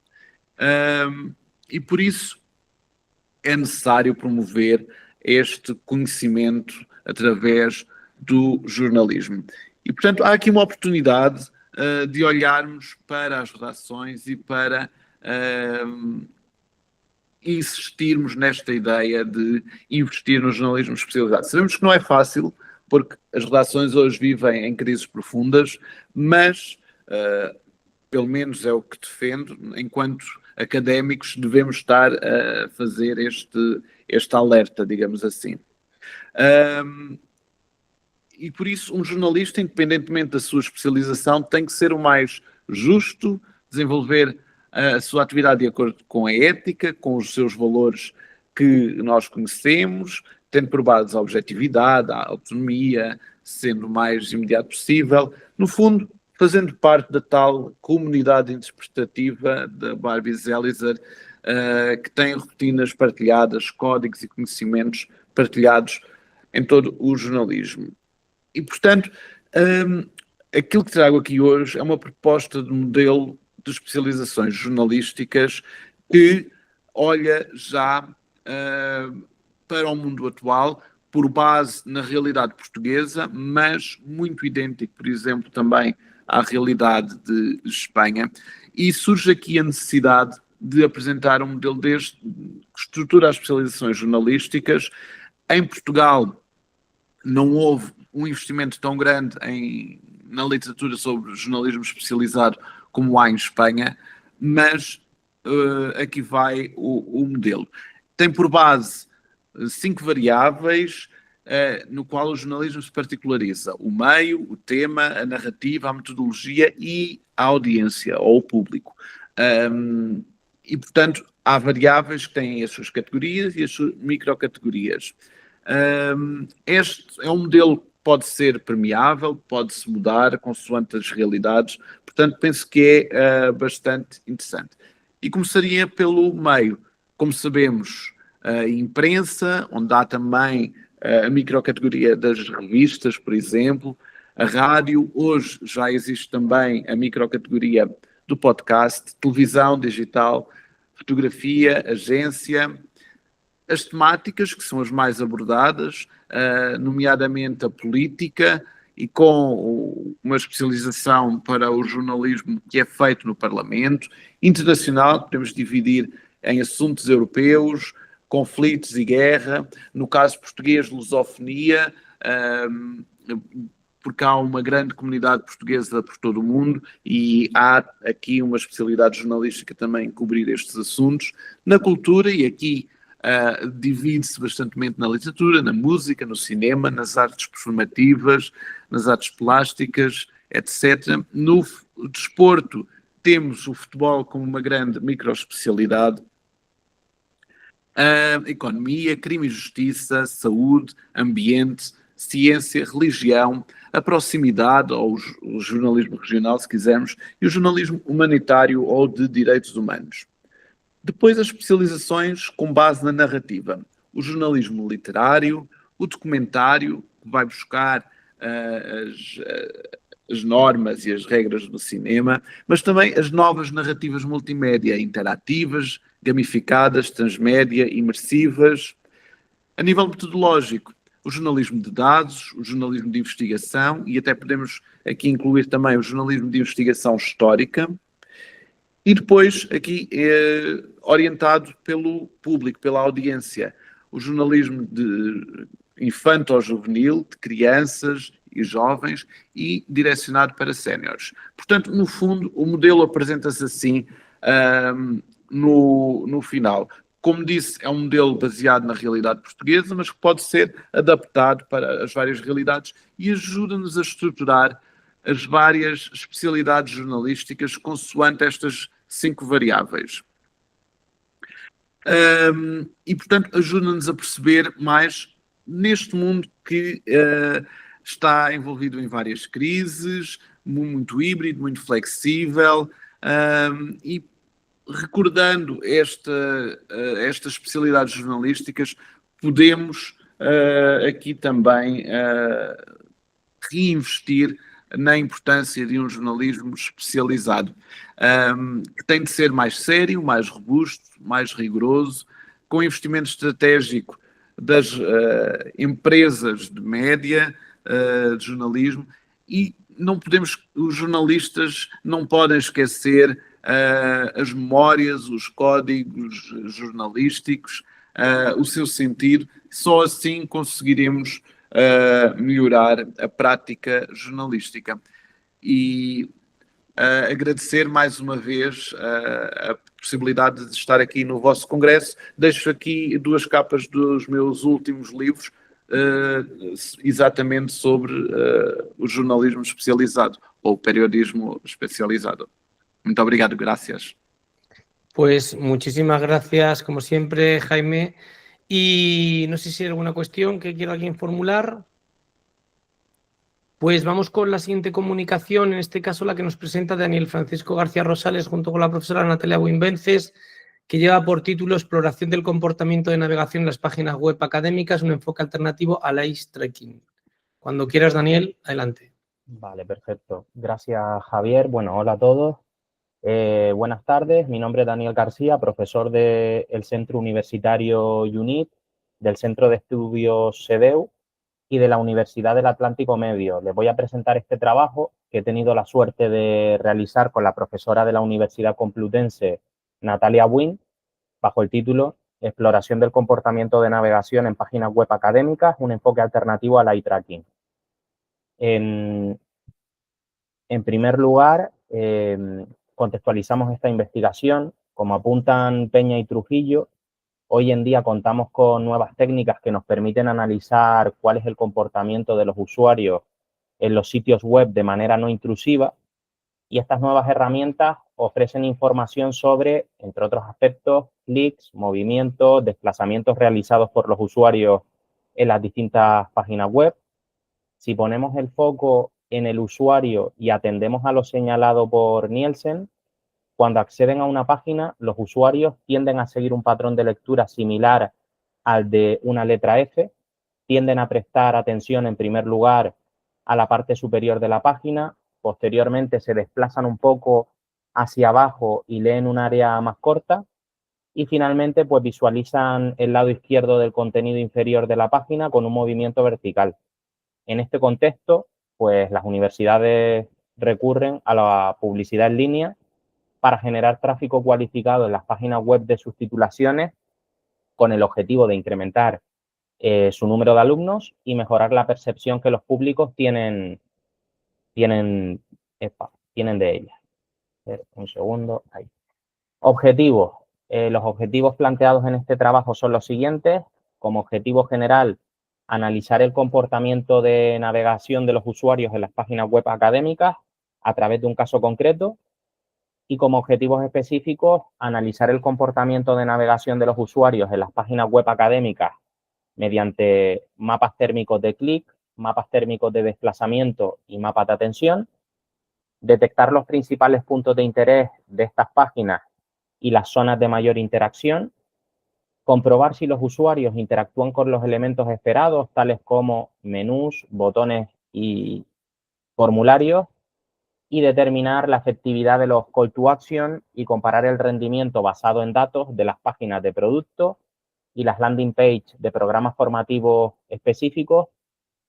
[SPEAKER 4] E por isso é necessário promover este conhecimento através do jornalismo. E, portanto, há aqui uma oportunidade de olharmos para as redações e para insistirmos nesta ideia de investir no jornalismo especializado. Sabemos que não é fácil, porque as redações hoje vivem em crises profundas, mas, pelo menos é o que defendo, enquanto académicos devemos estar a fazer este alerta, digamos assim. E por isso um jornalista, independentemente da sua especialização, tem que ser o mais justo, desenvolver a sua atividade de acordo com a ética, com os seus valores que nós conhecemos, tendo por base a objetividade, a autonomia, sendo o mais imediato possível, no fundo, fazendo parte da tal comunidade interpretativa da Barbie Zelizer, que tem rotinas partilhadas, códigos e conhecimentos partilhados em todo o jornalismo. E, portanto, aquilo que trago aqui hoje é uma proposta de modelo de especializações jornalísticas que olha já para o mundo atual, por base na realidade portuguesa, mas muito idêntico, por exemplo, também à realidade de Espanha. E surge aqui a necessidade de apresentar um modelo deste, que estrutura as especializações jornalísticas. Em Portugal não houve um investimento tão grande na literatura sobre jornalismo especializado como há em Espanha, mas aqui vai o modelo. Tem por base 5 variáveis, no qual o jornalismo se particulariza: o meio, o tema, a narrativa, a metodologia e a audiência, ou o público. E, portanto, há variáveis que têm as suas categorias e as suas microcategorias. Este é um modelo que pode ser permeável, pode-se mudar consoante as realidades, portanto penso que é bastante interessante. E começaria pelo meio. Como sabemos, a imprensa, onde há também a microcategoria das revistas, por exemplo, a rádio, hoje já existe também a microcategoria do podcast, televisão digital, fotografia, agência. As temáticas, que são as mais abordadas, nomeadamente a política, e com uma especialização para o jornalismo que é feito no Parlamento, internacional, podemos dividir em assuntos europeus, conflitos e guerra, no caso português, lusofonia, porque há uma grande comunidade portuguesa por todo o mundo e há aqui uma especialidade jornalística também em cobrir estes assuntos. Na cultura, e aqui divide-se bastantemente na literatura, na música, no cinema, nas artes performativas, nas artes plásticas, etc. No desporto, temos o futebol como uma grande microespecialidade. Economia, crime e justiça, saúde, ambiente, ciência, religião, a proximidade, ou o jornalismo regional, se quisermos, e o jornalismo humanitário ou de direitos humanos. Depois, as especializações com base na narrativa. o jornalismo literário, o documentário, que vai buscar as normas e as regras do cinema, mas também as novas narrativas multimédia interativas, gamificadas, transmédia, imersivas. A nível metodológico, o jornalismo de dados, o jornalismo de investigação e até podemos aqui incluir também o jornalismo de investigação histórica. E depois, aqui, orientado pelo público, pela audiência, o jornalismo de infanto-juvenil, de crianças e jovens e direcionado para séniores. Portanto, no fundo, o modelo apresenta-se assim no final. Como disse, é um modelo baseado na realidade portuguesa, mas que pode ser adaptado para as várias realidades e ajuda-nos a estruturar as várias especialidades jornalísticas consoante estas 5 variáveis. E, portanto, ajuda-nos a perceber mais neste mundo que está envolvido em várias crises, muito híbrido, muito flexível, e recordando estas especialidades jornalísticas, podemos aqui também reinvestir na importância de um jornalismo especializado, que tem de ser mais sério, mais robusto, mais rigoroso, com investimento estratégico das empresas de média, de jornalismo, e os jornalistas não podem esquecer as memórias, os códigos jornalísticos, o seu sentido. Só assim conseguiremos melhorar a prática jornalística. E agradecer mais uma vez a possibilidade de estar aqui no vosso congresso. Deixo aqui 2 capas dos meus últimos livros, exatamente sobre o jornalismo especializado ou o periodismo especializado. Muito obrigado, gracias.
[SPEAKER 1] Pues muchísimas gracias, como siempre, Jaime. Y no sé si hay alguna cuestión que quiera alguien formular. Pues vamos con la siguiente comunicación, en este caso la que nos presenta Daniel Francisco García Rosales junto con la profesora Natalia Buinvences, que lleva por título Exploración del comportamiento de navegación en las páginas web académicas, un enfoque alternativo al ice trekking. Cuando quieras, Daniel, adelante.
[SPEAKER 5] Vale, perfecto. Gracias, Javier. Bueno, hola a todos. Buenas tardes. Mi nombre es Daniel García, profesor del Centro Universitario UNIT, del Centro de Estudios CEDEU y de la Universidad del Atlántico Medio. Les voy a presentar este trabajo que he tenido la suerte de realizar con la profesora de la Universidad Complutense, Natalia Buin, bajo el título Exploración del comportamiento de navegación en páginas web académicas, un enfoque alternativo al eye tracking. En primer lugar, contextualizamos esta investigación. Como apuntan Peña y Trujillo, hoy en día contamos con nuevas técnicas que nos permiten analizar cuál es el comportamiento de los usuarios en los sitios web de manera no intrusiva, y estas nuevas herramientas ofrecen información sobre, entre otros aspectos, clics, movimientos, desplazamientos realizados por los usuarios en las distintas páginas web. Si ponemos el foco en el usuario y atendemos a lo señalado por Nielsen, cuando acceden a una página, los usuarios tienden a seguir un patrón de lectura similar al de una letra F, tienden a prestar atención en primer lugar a la parte superior de la página, posteriormente se desplazan un poco hacia abajo y leen un área más corta, y finalmente pues visualizan el lado izquierdo del contenido inferior de la página con un movimiento vertical. En este contexto, pues las universidades recurren a la publicidad en línea para generar tráfico cualificado en las páginas web de sus titulaciones con el objetivo de incrementar su número de alumnos y mejorar la percepción que los públicos tienen de ellas. Un segundo, ahí. Objetivos. Los objetivos planteados en este trabajo son los siguientes. Como objetivo general, analizar el comportamiento de navegación de los usuarios en las páginas web académicas a través de un caso concreto. Y como objetivos específicos, analizar el comportamiento de navegación de los usuarios en las páginas web académicas mediante mapas térmicos de clic, mapas térmicos de desplazamiento y mapas de atención, detectar los principales puntos de interés de estas páginas y las zonas de mayor interacción, comprobar si los usuarios interactúan con los elementos esperados, tales como menús, botones y formularios, y determinar la efectividad de los call to action y comparar el rendimiento basado en datos de las páginas de producto y las landing page de programas formativos específicos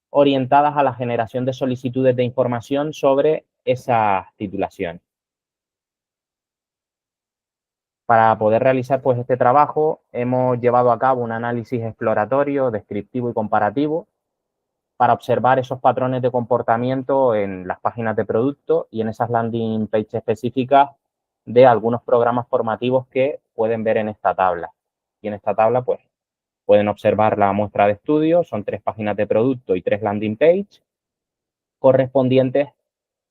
[SPEAKER 5] orientadas a la generación de solicitudes de información sobre esas titulaciones. Para poder realizar pues este trabajo hemos llevado a cabo un análisis exploratorio, descriptivo y comparativo para observar esos patrones de comportamiento en las páginas de producto y en esas landing page específicas de algunos programas formativos que pueden ver en esta tabla. Y en esta tabla pues pueden observar la muestra de estudio, son 3 páginas de producto y 3 landing page correspondientes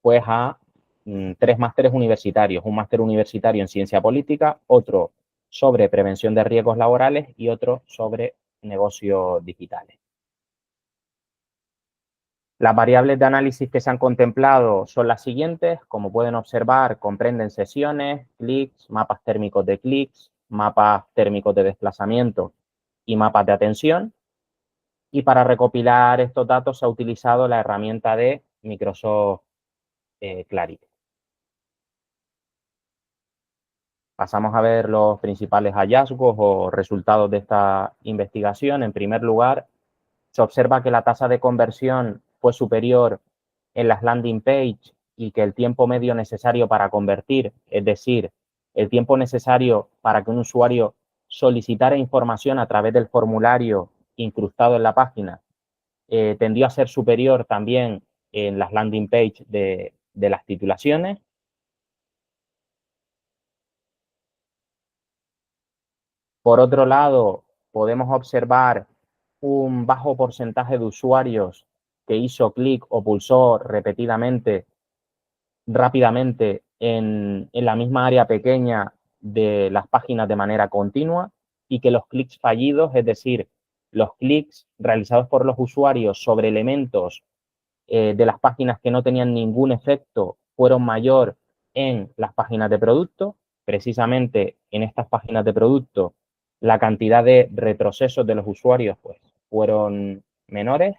[SPEAKER 5] pues a 3 másteres universitarios, un máster universitario en ciencia política, otro sobre prevención de riesgos laborales y otro sobre negocios digitales. Las variables de análisis que se han contemplado son las siguientes. Como pueden observar, comprenden sesiones, clics, mapas térmicos de clics, mapas térmicos de desplazamiento y mapas de atención. Y para recopilar estos datos se ha utilizado la herramienta de Microsoft Clarity. Pasamos a ver los principales hallazgos o resultados de esta investigación. En primer lugar, se observa que la tasa de conversión fue superior en las landing page y que el tiempo medio necesario para convertir, es decir, el tiempo necesario para que un usuario solicitara información a través del formulario incrustado en la página, tendió a ser superior también en las landing page de las titulaciones. Por otro lado, podemos observar un bajo porcentaje de usuarios que hizo clic o pulsó rápidamente en la misma área pequeña de las páginas de manera continua y que los clics fallidos, es decir, los clics realizados por los usuarios sobre elementos de las páginas que no tenían ningún efecto, fueron mayor en las páginas de producto. Precisamente en estas páginas de producto, la cantidad de retrocesos de los usuarios pues, fueron menores.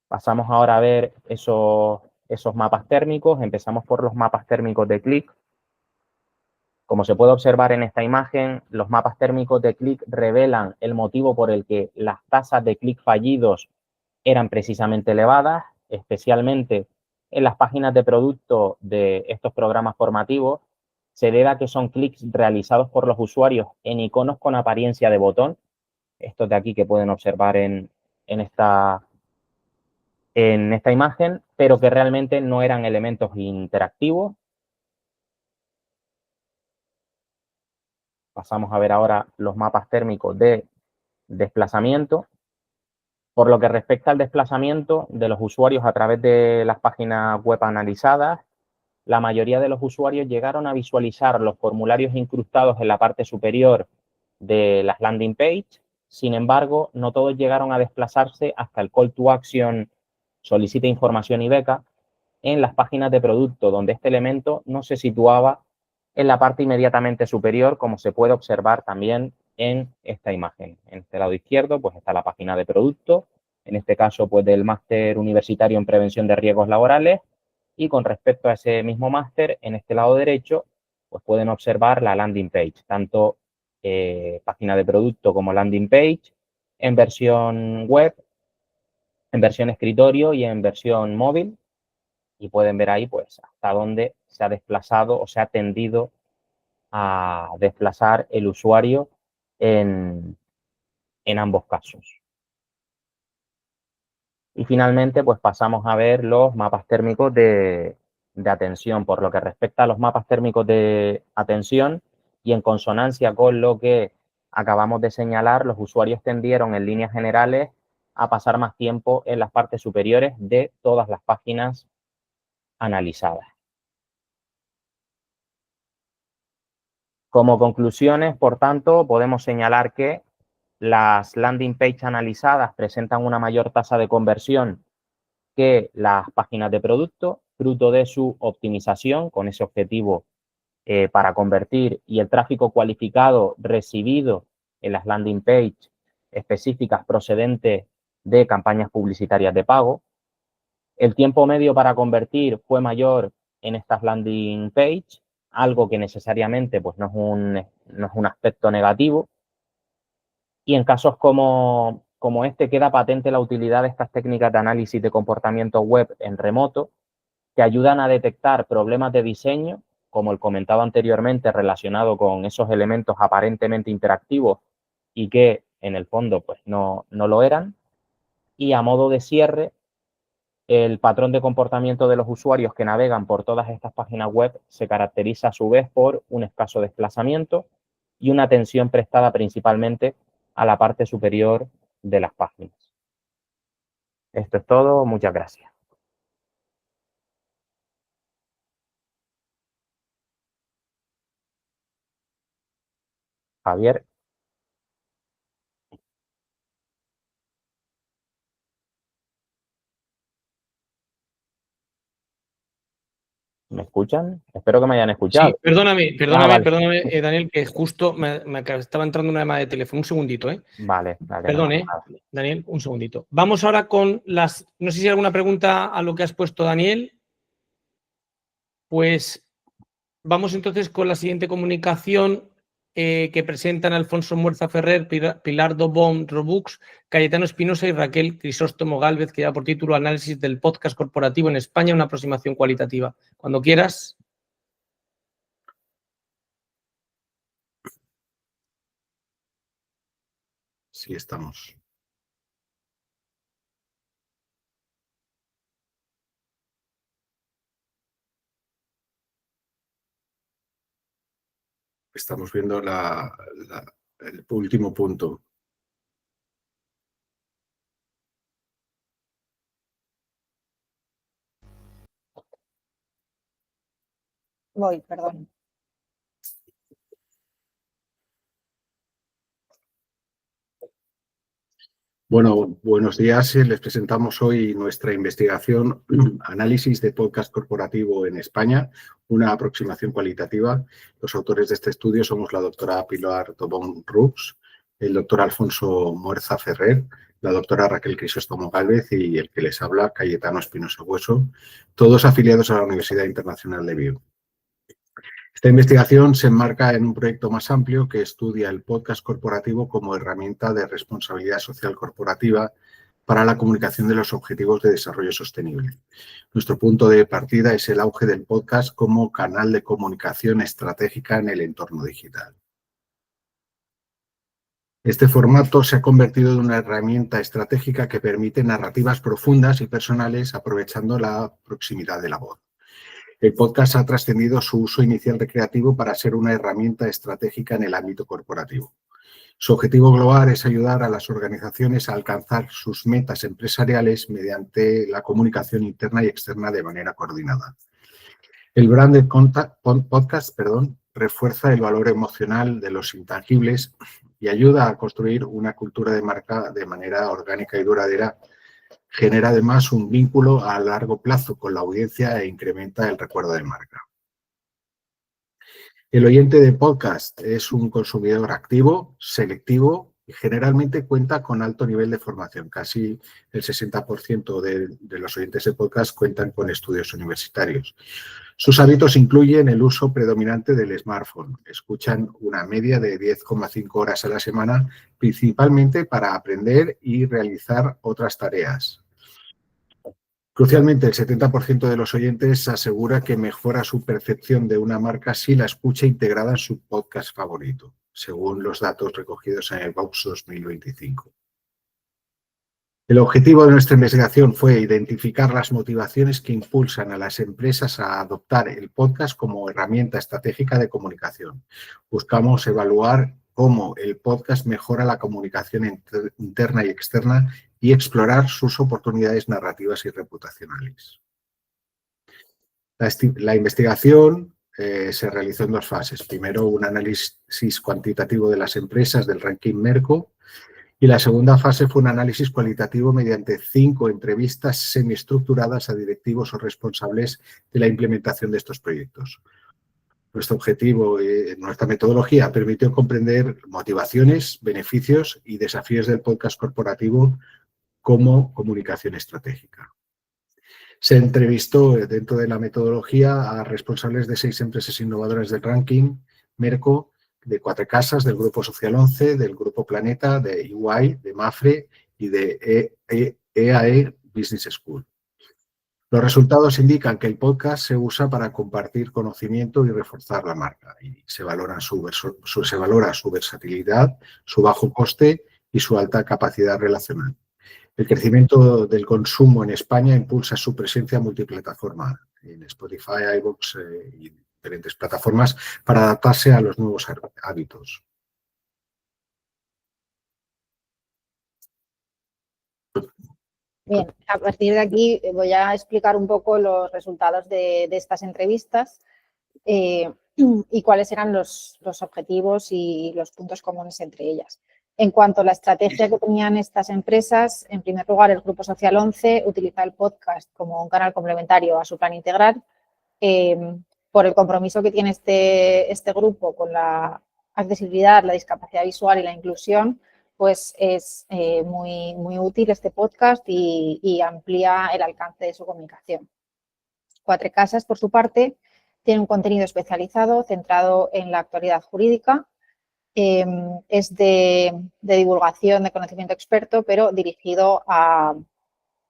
[SPEAKER 5] Pasamos ahora a ver esos mapas térmicos. Empezamos por los mapas térmicos de clic. Como se puede observar en esta imagen, los mapas térmicos de clic revelan el motivo por el que las tasas de clic fallidos eran precisamente elevadas, especialmente en las páginas de producto de estos programas formativos. Se debe a que son clics realizados por los usuarios en iconos con apariencia de botón, estos de aquí que pueden observar en esta imagen, pero que realmente no eran elementos interactivos. Pasamos a ver ahora los mapas térmicos de desplazamiento. Por lo que respecta al desplazamiento de los usuarios a través de las páginas web analizadas, la mayoría de los usuarios llegaron a visualizar los formularios incrustados en la parte superior de las landing page. Sin embargo, no todos llegaron a desplazarse hasta el call to action solicite información y beca en las páginas de producto, donde este elemento no se situaba en la parte inmediatamente superior, como se puede observar también en esta imagen. En este lado izquierdo pues está la página de producto, en este caso pues del máster universitario en prevención de riesgos laborales, y con respecto a ese mismo máster, en este lado derecho pues pueden observar la landing page, tanto página de producto como landing page, en versión web, en versión escritorio y en versión móvil, y pueden ver ahí pues hasta dónde se ha desplazado o se ha tendido a desplazar el usuario en ambos casos. Y finalmente pues pasamos a ver los mapas térmicos de atención. Por lo que respecta a los mapas térmicos de atención y en consonancia con lo que acabamos de señalar, los usuarios tendieron en líneas generales a pasar más tiempo en las partes superiores de todas las páginas analizadas. Como conclusiones, por tanto, podemos señalar que las landing page analizadas presentan una mayor tasa de conversión que las páginas de producto, fruto de su optimización con ese objetivo para convertir y el tráfico cualificado recibido en las landing page específicas procedentes de campañas publicitarias de pago. El tiempo medio para convertir fue mayor en estas landing page, algo que necesariamente pues, no es un aspecto negativo. Y en casos como este queda patente la utilidad de estas técnicas de análisis de comportamiento web en remoto que ayudan a detectar problemas de diseño, como el comentado anteriormente, relacionado con esos elementos aparentemente interactivos y que en el fondo pues, no lo eran. Y a modo de cierre, el patrón de comportamiento de los usuarios que navegan por todas estas páginas web se caracteriza a su vez por un escaso desplazamiento y una atención prestada principalmente a la parte superior de las páginas. Esto es todo. Muchas gracias. Javier. ¿Me escuchan? Espero que me hayan escuchado.
[SPEAKER 1] Sí, perdóname,
[SPEAKER 5] vale.
[SPEAKER 1] Daniel, que justo me estaba entrando una llamada de teléfono. Un segundito, ¿eh?
[SPEAKER 5] Vale.
[SPEAKER 1] Perdón, Daniel, un segundito. Vamos ahora con las... No sé si hay alguna pregunta a lo que has puesto, Daniel. Pues vamos entonces con la siguiente comunicación que presentan Alfonso Muerza Ferrer, Pilar Dobón Robux, Cayetano Espinosa y Raquel Crisóstomo Gálvez, que lleva por título Análisis del podcast corporativo en España, una aproximación cualitativa. Cuando quieras.
[SPEAKER 6] Sí, estamos. Estamos viendo el último punto.
[SPEAKER 7] Voy, perdón.
[SPEAKER 6] Bueno, buenos días. Les presentamos hoy nuestra investigación, análisis de podcast corporativo en España, una aproximación cualitativa. Los autores de este estudio somos la doctora Pilar Dobón Robux, el doctor Alfonso Muerza Ferrer, la doctora Raquel Crisóstomo Gálvez y el que les habla, Cayetano Espinosa Hueso, todos afiliados a la Universidad Internacional de Vigo. Esta investigación se enmarca en un proyecto más amplio que estudia el podcast corporativo como herramienta de responsabilidad social corporativa para la comunicación de los objetivos de desarrollo sostenible. Nuestro punto de partida es el auge del podcast como canal de comunicación estratégica en el entorno digital. Este formato se ha convertido en una herramienta estratégica que permite narrativas profundas y personales aprovechando la proximidad de la voz. El podcast ha trascendido su uso inicial recreativo para ser una herramienta estratégica en el ámbito corporativo. Su objetivo global es ayudar a las organizaciones a alcanzar sus metas empresariales mediante la comunicación interna y externa de manera coordinada. El branded podcast refuerza el valor emocional de los intangibles y ayuda a construir una cultura de marca de manera orgánica y duradera. Genera además un vínculo a largo plazo con la audiencia e incrementa el recuerdo de marca. El oyente de podcast es un consumidor activo, selectivo y generalmente cuenta con alto nivel de formación. Casi el 60% de los oyentes de podcast cuentan con estudios universitarios. Sus hábitos incluyen el uso predominante del smartphone. Escuchan una media de 10,5 horas a la semana, principalmente para aprender y realizar otras tareas. Crucialmente, el 70% de los oyentes asegura que mejora su percepción de una marca si la escucha integrada en su podcast favorito, según los datos recogidos en el Vox 2025. El objetivo de nuestra investigación fue identificar las motivaciones que impulsan a las empresas a adoptar el podcast como herramienta estratégica de comunicación. Buscamos evaluar cómo el podcast mejora la comunicación interna y externa y explorar sus oportunidades narrativas y reputacionales. La investigación se realizó en dos fases. Primero, un análisis cuantitativo de las empresas del ranking Merco y la segunda fase fue un análisis cualitativo mediante 5 entrevistas semiestructuradas a directivos o responsables de la implementación de estos proyectos. Nuestro objetivo, nuestra metodología permitió comprender motivaciones, beneficios y desafíos del podcast corporativo como comunicación estratégica. Se entrevistó dentro de la metodología a responsables de 6 empresas innovadoras del ranking Merco, de 4 Casas, del Grupo Social 11, del Grupo Planeta, de EY, de Mafre y de EAE Business School. Los resultados indican que el podcast se usa para compartir conocimiento y reforzar la marca. Y se valora su versatilidad, su bajo coste y su alta capacidad relacional. El crecimiento del consumo en España impulsa su presencia multiplataforma en Spotify, iVoox y diferentes plataformas para adaptarse a los nuevos hábitos.
[SPEAKER 7] Bien, a partir de aquí voy a explicar un poco los resultados de estas entrevistas y cuáles eran los objetivos y los puntos comunes entre ellas. En cuanto a la estrategia que tenían estas empresas, en primer lugar, el Grupo Social 11 utiliza el podcast como un canal complementario a su plan integral por el compromiso que tiene este grupo con la accesibilidad, la discapacidad visual y la inclusión. Pues es muy útil este podcast y amplía el alcance de su comunicación. 4 Casas, por su parte, tiene un contenido especializado centrado en la actualidad jurídica. Es de divulgación de conocimiento experto, pero dirigido a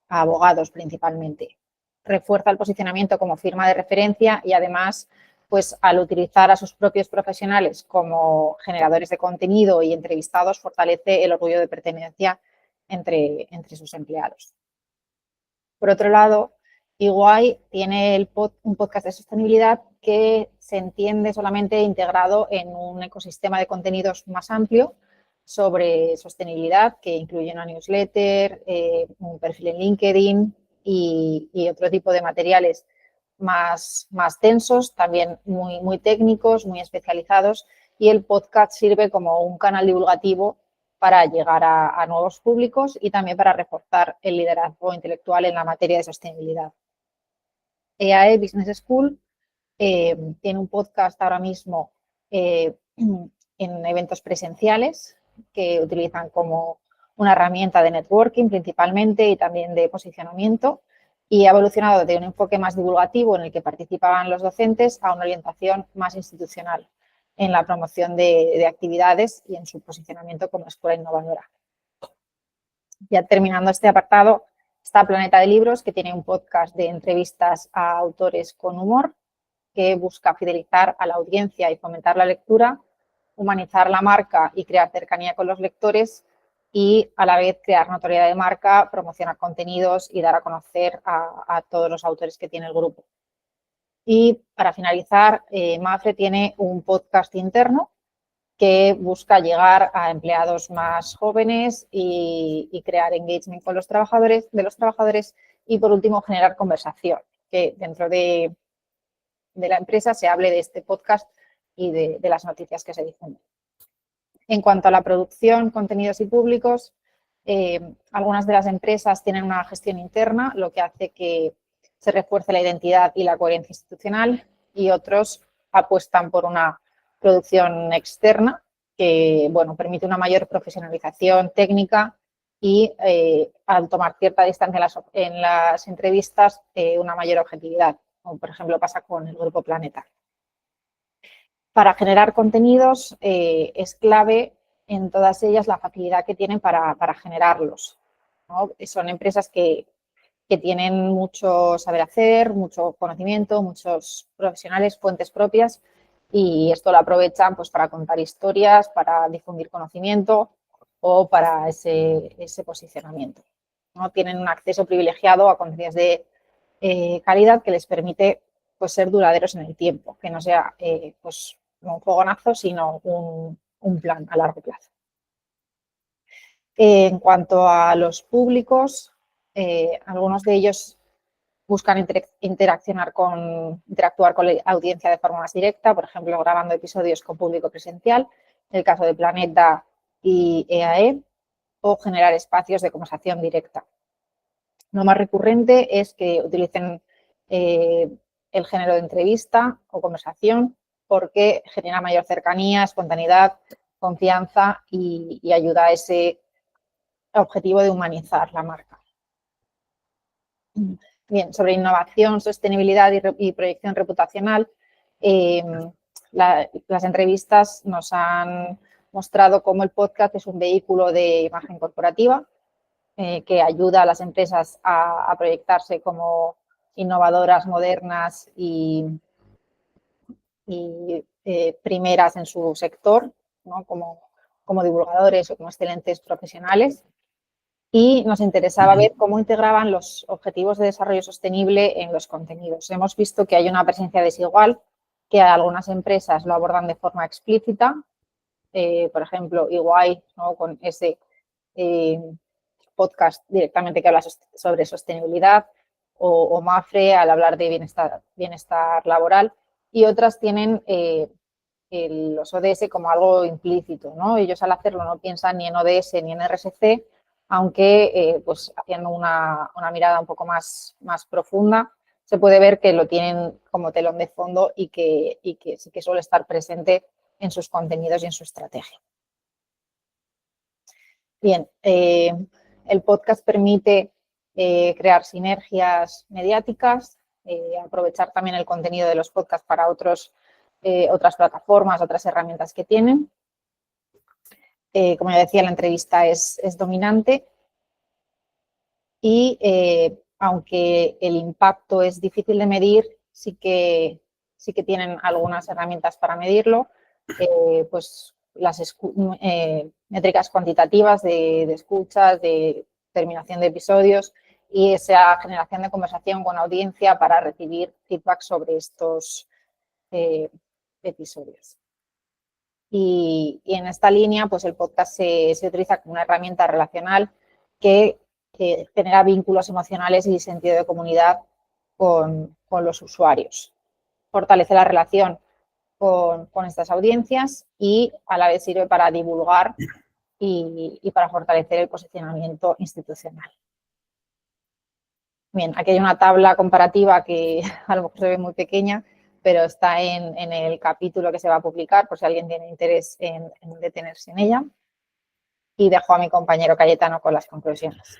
[SPEAKER 7] abogados principalmente. Refuerza el posicionamiento como firma de referencia y además, pues al utilizar a sus propios profesionales como generadores de contenido y entrevistados, fortalece el orgullo de pertenencia entre sus empleados. Por otro lado, EY tiene un podcast de sostenibilidad que se entiende solamente integrado en un ecosistema de contenidos más amplio sobre sostenibilidad, que incluye una newsletter, un perfil en LinkedIn y otro tipo de materiales más densos, también muy técnicos, muy especializados, y el podcast sirve como un canal divulgativo para llegar a nuevos públicos y también para reforzar el liderazgo intelectual en la materia de sostenibilidad. EAE Business School tiene un podcast ahora mismo en eventos presenciales que utilizan como una herramienta de networking principalmente y también de posicionamiento, y ha evolucionado de un enfoque más divulgativo en el que participaban los docentes a una orientación más institucional en la promoción de actividades y en su posicionamiento como escuela innovadora. Ya terminando este apartado, está Planeta de Libros, que tiene un podcast de entrevistas a autores con humor que busca fidelizar a la audiencia y fomentar la lectura, humanizar la marca y crear cercanía con los lectores y a la vez crear notoriedad de marca, promocionar contenidos y dar a conocer a todos los autores que tiene el grupo. Y para finalizar, Mafre tiene un podcast interno que busca llegar a empleados más jóvenes y crear engagement con los trabajadores, y por último generar conversación, que dentro de la empresa se hable de este podcast y de las noticias que se difunden. En cuanto a la producción, contenidos y públicos, algunas de las empresas tienen una gestión interna, lo que hace que se refuerce la identidad y la coherencia institucional, y otros apuestan por una producción externa que, bueno, permite una mayor profesionalización técnica y, al tomar cierta distancia en las entrevistas, una mayor objetividad, como por ejemplo pasa con el Grupo Planeta. Para generar contenidos es clave en todas ellas la facilidad que tienen para generarlos, ¿no? Son empresas que tienen mucho saber hacer, mucho conocimiento, muchos profesionales, fuentes propias, y esto lo aprovechan pues para contar historias, para difundir conocimiento o para ese posicionamiento, ¿no? Tienen un acceso privilegiado a contenidos de calidad que les permite pues ser duraderos en el tiempo, que no sea pues un fogonazo, sino un plan a largo plazo. En cuanto a los públicos, algunos de ellos buscan interactuar con la audiencia de forma más directa, por ejemplo, grabando episodios con público presencial, en el caso de Planeta y EAE, o generar espacios de conversación directa. Lo más recurrente es que utilicen el género de entrevista o conversación porque genera mayor cercanía, espontaneidad, confianza y ayuda a ese objetivo de humanizar la marca. Bien, sobre innovación, sostenibilidad y proyección reputacional, las entrevistas nos han mostrado cómo el podcast es un vehículo de imagen corporativa que ayuda a las empresas a proyectarse como innovadoras, modernas y primeras en su sector, ¿no? como divulgadores o como excelentes profesionales. Y nos interesaba ver cómo integraban los objetivos de desarrollo sostenible en los contenidos. Hemos visto que hay una presencia desigual, que algunas empresas lo abordan de forma explícita, por ejemplo, EY, ¿no? con ese podcast directamente que habla sobre sostenibilidad, o Mafre al hablar de bienestar laboral, y otras tienen los ODS como algo implícito, ¿no? Ellos al hacerlo no piensan ni en ODS ni en RSC, aunque pues haciendo una mirada un poco más profunda, se puede ver que lo tienen como telón de fondo y que sí que suele estar presente en sus contenidos y en su estrategia. Bien, el podcast permite crear sinergias mediáticas, aprovechar también el contenido de los podcasts para otras plataformas, otras herramientas que tienen. Como ya decía, la entrevista es dominante y aunque el impacto es difícil de medir, sí que tienen algunas herramientas para medirlo, pues las métricas cuantitativas de escuchas, de terminación de episodios y esa generación de conversación con audiencia para recibir feedback sobre estos episodios. Y en esta línea, pues el podcast se utiliza como una herramienta relacional que genera vínculos emocionales y sentido de comunidad con los usuarios. Fortalece la relación con estas audiencias y a la vez sirve para divulgar y para fortalecer el posicionamiento institucional. Bien, aquí hay una tabla comparativa que a lo mejor se ve muy pequeña, pero está en el capítulo que se va a publicar, por si alguien tiene interés en detenerse en ella. Y dejo a mi compañero Cayetano con las conclusiones.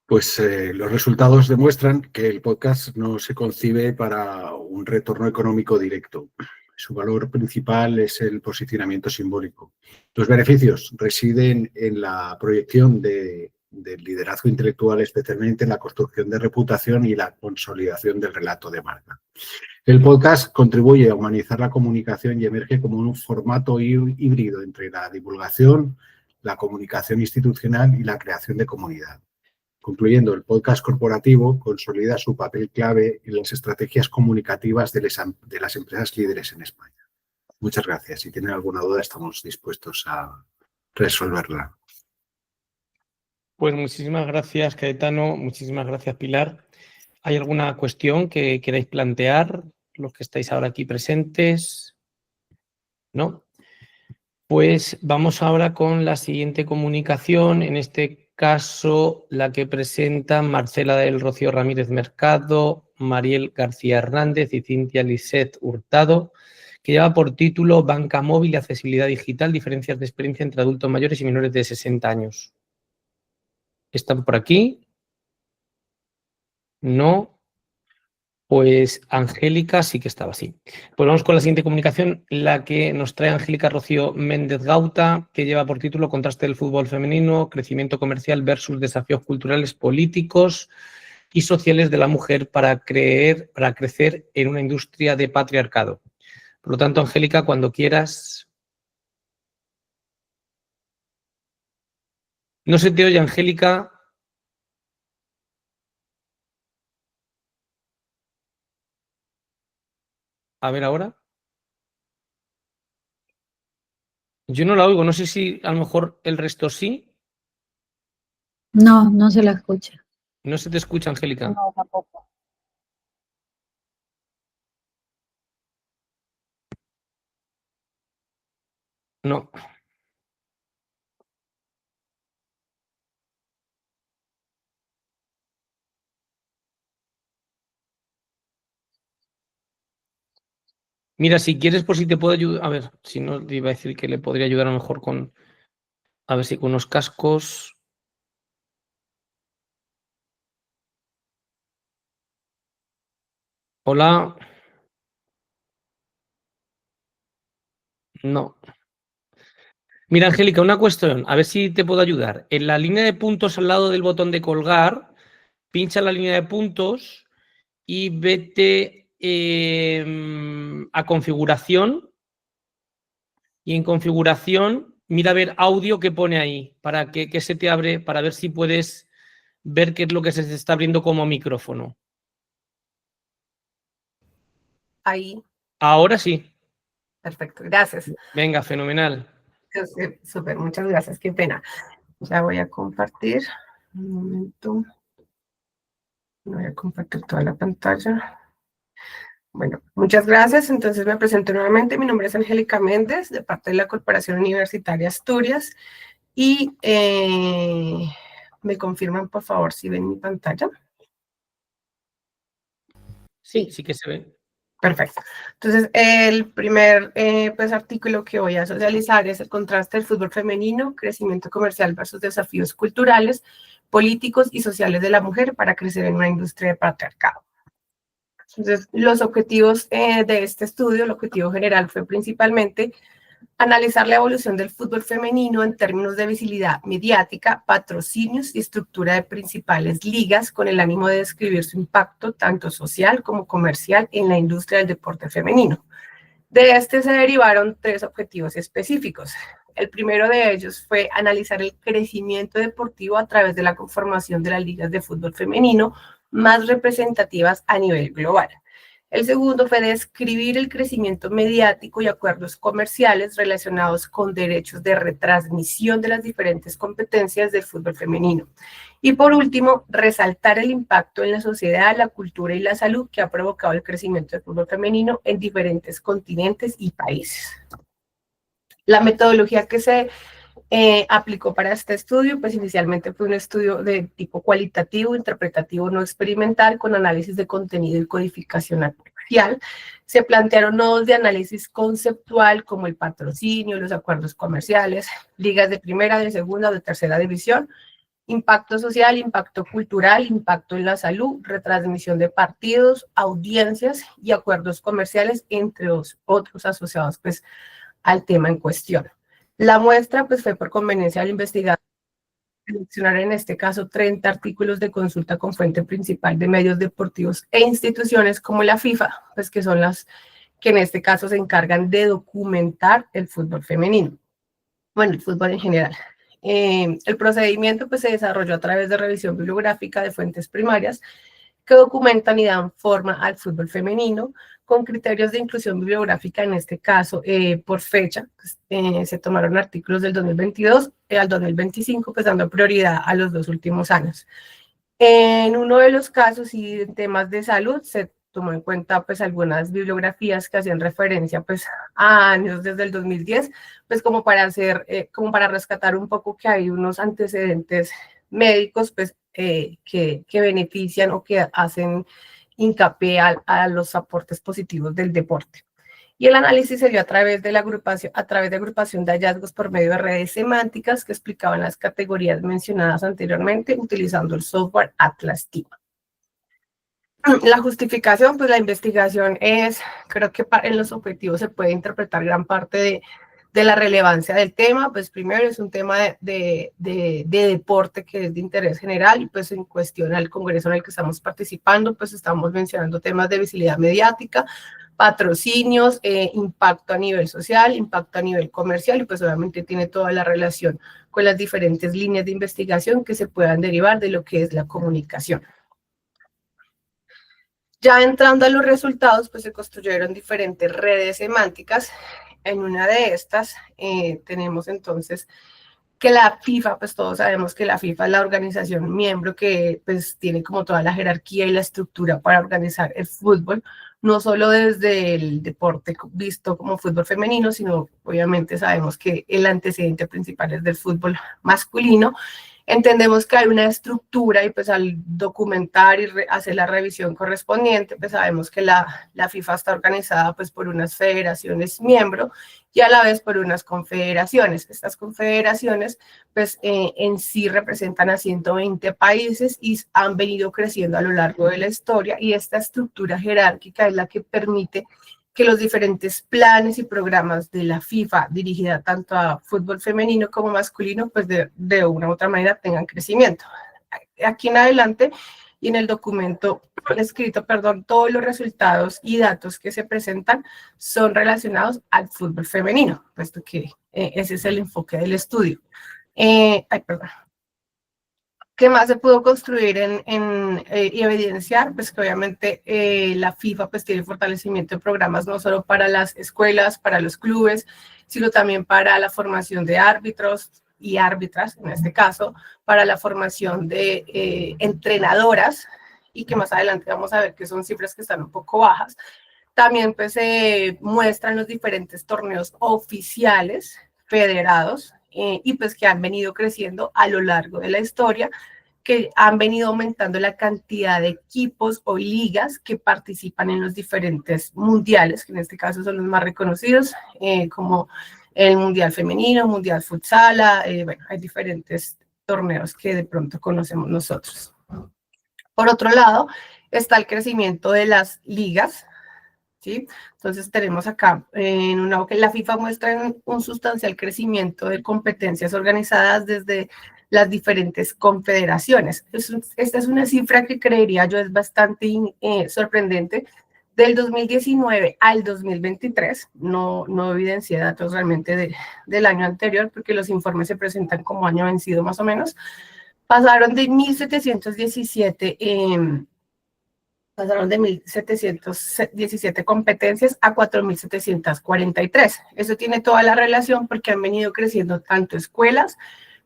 [SPEAKER 6] Pues los resultados demuestran que el podcast no se concibe para un retorno económico directo. Su valor principal es el posicionamiento simbólico. Los beneficios residen en la proyección del liderazgo intelectual, especialmente en la construcción de reputación y la consolidación del relato de marca. El podcast contribuye a humanizar la comunicación y emerge como un formato híbrido entre la divulgación, la comunicación institucional y la creación de comunidad. Concluyendo, el podcast corporativo consolida su papel clave en las estrategias comunicativas de las empresas líderes en España. Muchas gracias. Si tienen alguna duda, estamos dispuestos a resolverla.
[SPEAKER 1] Pues muchísimas gracias, Cayetano. Muchísimas gracias, Pilar. ¿Hay alguna cuestión que queráis plantear, los que estáis ahora aquí presentes? ¿No? Pues vamos ahora con la siguiente comunicación, en este caso la que presentan Marcela del Rocío Ramírez Mercado, Mariel García Hernández y Cintia Lisset Hurtado, que lleva por título Banca Móvil y Accesibilidad Digital, diferencias de experiencia entre adultos mayores y menores de 60 años. ¿Están por aquí? No. Pues Angélica sí que estaba así. Pues vamos con la siguiente comunicación, la que nos trae Angélica Rocío Méndez Gauta, que lleva por título Contraste del fútbol femenino, crecimiento comercial versus desafíos culturales, políticos y sociales de la mujer para crecer en una industria de patriarcado. Por lo tanto, Angélica, cuando quieras. No se te oye, Angélica. A ver ahora. Yo no la oigo, no sé si a lo mejor el resto sí.
[SPEAKER 2] No, no se la escucha.
[SPEAKER 1] No se te escucha, Angélica.
[SPEAKER 7] No, tampoco.
[SPEAKER 1] No. Mira, si quieres, por si te puedo ayudar. A ver, si no, te iba a decir que le podría ayudar a lo mejor con. A ver si con unos cascos. Hola. No. Mira, Angélica, una cuestión, a ver si te puedo ayudar. En la línea de puntos al lado del botón de colgar, pincha la línea de puntos y vete a configuración. Y en configuración, mira a ver audio que pone ahí, para que se te abre, para ver si puedes ver qué es lo que se te está abriendo como micrófono.
[SPEAKER 8] Ahí,
[SPEAKER 1] Ahora sí.
[SPEAKER 8] perfecto, gracias.
[SPEAKER 1] Venga, fenomenal.
[SPEAKER 8] Súper, muchas gracias, qué pena. Ya voy a compartir. Un momento. Voy a compartir toda la pantalla. Bueno, muchas gracias. Entonces me presento nuevamente. Mi nombre es Angélica Méndez, de parte de la Corporación Universitaria Asturias. Y me confirman, por favor, si ven mi pantalla.
[SPEAKER 1] Sí, sí que se ve.
[SPEAKER 8] Perfecto. Entonces, el primer pues, artículo que voy a socializar es el contraste del fútbol femenino, crecimiento comercial versus desafíos culturales, políticos y sociales de la mujer para crecer en una industria de patriarcado. Entonces, los objetivos de este estudio, el objetivo general fue principalmente analizar la evolución del fútbol femenino en términos de visibilidad mediática, patrocinios y estructura de principales ligas, con el ánimo de describir su impacto tanto social como comercial en la industria del deporte femenino. De este se derivaron 3 objetivos específicos. El primero de ellos fue analizar el crecimiento deportivo a través de la conformación de las ligas de fútbol femenino más representativas a nivel global. El segundo fue describir el crecimiento mediático y acuerdos comerciales relacionados con derechos de retransmisión de las diferentes competencias del fútbol femenino. Y por último, resaltar el impacto en la sociedad, la cultura y la salud que ha provocado el crecimiento del fútbol femenino en diferentes continentes y países. La metodología que se aplicó para este estudio, pues inicialmente fue un estudio de tipo cualitativo, interpretativo, no experimental, con análisis de contenido y codificación artificial. Se plantearon nodos de análisis conceptual como el patrocinio, los acuerdos comerciales, ligas de primera, de segunda o de tercera división, impacto social, impacto cultural, impacto en la salud, retransmisión de partidos, audiencias y acuerdos comerciales, entre otros asociados pues, al tema en cuestión. La muestra pues, fue por conveniencia del investigador seleccionar en este caso 30 artículos de consulta con fuente principal de medios deportivos e instituciones como la FIFA, pues que son las que en este caso se encargan de documentar el fútbol femenino. Bueno, el fútbol en general. El procedimiento pues, se desarrolló a través de revisión bibliográfica de fuentes primarias que documentan y dan forma al fútbol femenino con criterios de inclusión bibliográfica, en este caso por fecha. Se tomaron artículos del 2022 al 2025, pues dando prioridad a los 2 últimos años. En uno de los casos y en temas de salud se tomó en cuenta pues algunas bibliografías que hacían referencia pues a años desde el 2010, pues como para hacer, como para rescatar un poco que hay unos antecedentes médicos pues que benefician o que hacen hincapié a los aportes positivos del deporte. Y el análisis se dio a través de agrupación de hallazgos por medio de redes semánticas que explicaban las categorías mencionadas anteriormente utilizando el software Atlas Team. La justificación, pues la investigación es, creo que en los objetivos se puede interpretar gran parte de la relevancia del tema. Pues primero es un tema de deporte que es de interés general y pues en cuestión al congreso en el que estamos participando, pues estamos mencionando temas de visibilidad mediática, patrocinios, impacto a nivel social, impacto a nivel comercial y pues obviamente tiene toda la relación con las diferentes líneas de investigación que se puedan derivar de lo que es la comunicación. Ya entrando a los resultados, pues se construyeron diferentes redes semánticas. En una de estas tenemos entonces que la FIFA, pues todos sabemos que la FIFA es la organización miembro que pues tiene como toda la jerarquía y la estructura para organizar el fútbol, no solo desde el deporte visto como fútbol femenino, sino obviamente sabemos que el antecedente principal es del fútbol masculino. Entendemos que hay una estructura y pues al documentar y hacer la revisión correspondiente, pues sabemos que la FIFA está organizada pues por unas federaciones miembro y a la vez por unas confederaciones. Estas confederaciones pues en sí representan a 120 países y han venido creciendo a lo largo de la historia, y esta estructura jerárquica es la que permite que los diferentes planes y programas de la FIFA dirigida tanto a fútbol femenino como masculino, pues de una u otra manera tengan crecimiento. Aquí en adelante y en el documento escrito, todos los resultados y datos que se presentan son relacionados al fútbol femenino, puesto que ese es el enfoque del estudio. ¿Qué más se pudo construir y evidenciar? Pues que obviamente la FIFA pues tiene fortalecimiento de programas no solo para las escuelas, para los clubes, sino también para la formación de árbitros y árbitras, en este caso, para la formación de entrenadoras, y que más adelante vamos a ver que son cifras que están un poco bajas. También pues se muestran los diferentes torneos oficiales federados, y pues que han venido creciendo a lo largo de la historia, que han venido aumentando la cantidad de equipos o ligas que participan en los diferentes mundiales, que en este caso son los más reconocidos, como el Mundial Femenino, Mundial Futsala, bueno, hay diferentes torneos que de pronto conocemos nosotros. Por otro lado, está el crecimiento de las ligas, ¿sí? Entonces tenemos acá que la FIFA muestra un sustancial crecimiento de competencias organizadas desde las diferentes confederaciones. Esta es una cifra que creería yo es bastante sorprendente. Del 2019 al 2023, no evidencia datos realmente del año anterior, porque los informes se presentan como año vencido más o menos, pasaron de 1.717 competencias a 4.743. Eso tiene toda la relación porque han venido creciendo tanto escuelas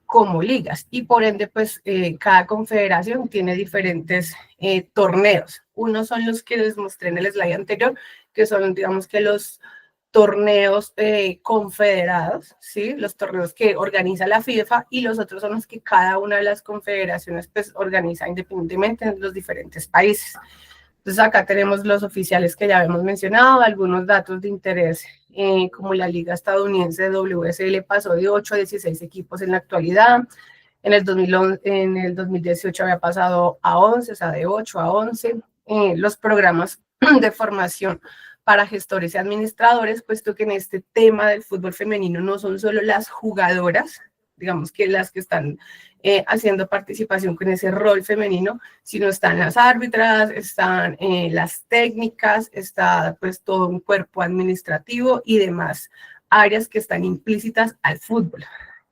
[SPEAKER 8] como ligas, y por ende pues cada confederación tiene diferentes torneos. Unos son los que les mostré en el slide anterior, que son digamos que los torneos confederados, ¿sí? Los torneos que organiza la FIFA, y los otros son los que cada una de las confederaciones pues organiza independientemente en los diferentes países. Entonces acá tenemos los oficiales que ya habíamos mencionado, algunos datos de interés, como la liga estadounidense WSL pasó de 8 a 16 equipos en la actualidad. En el 2018 había pasado a 11, o sea, de 8 a 11. Los programas de formación para gestores y administradores, puesto que en este tema del fútbol femenino no son solo las jugadoras, digamos que las que están haciendo participación con ese rol femenino, sino están las árbitras, están las técnicas, está pues todo un cuerpo administrativo y demás áreas que están implícitas al fútbol.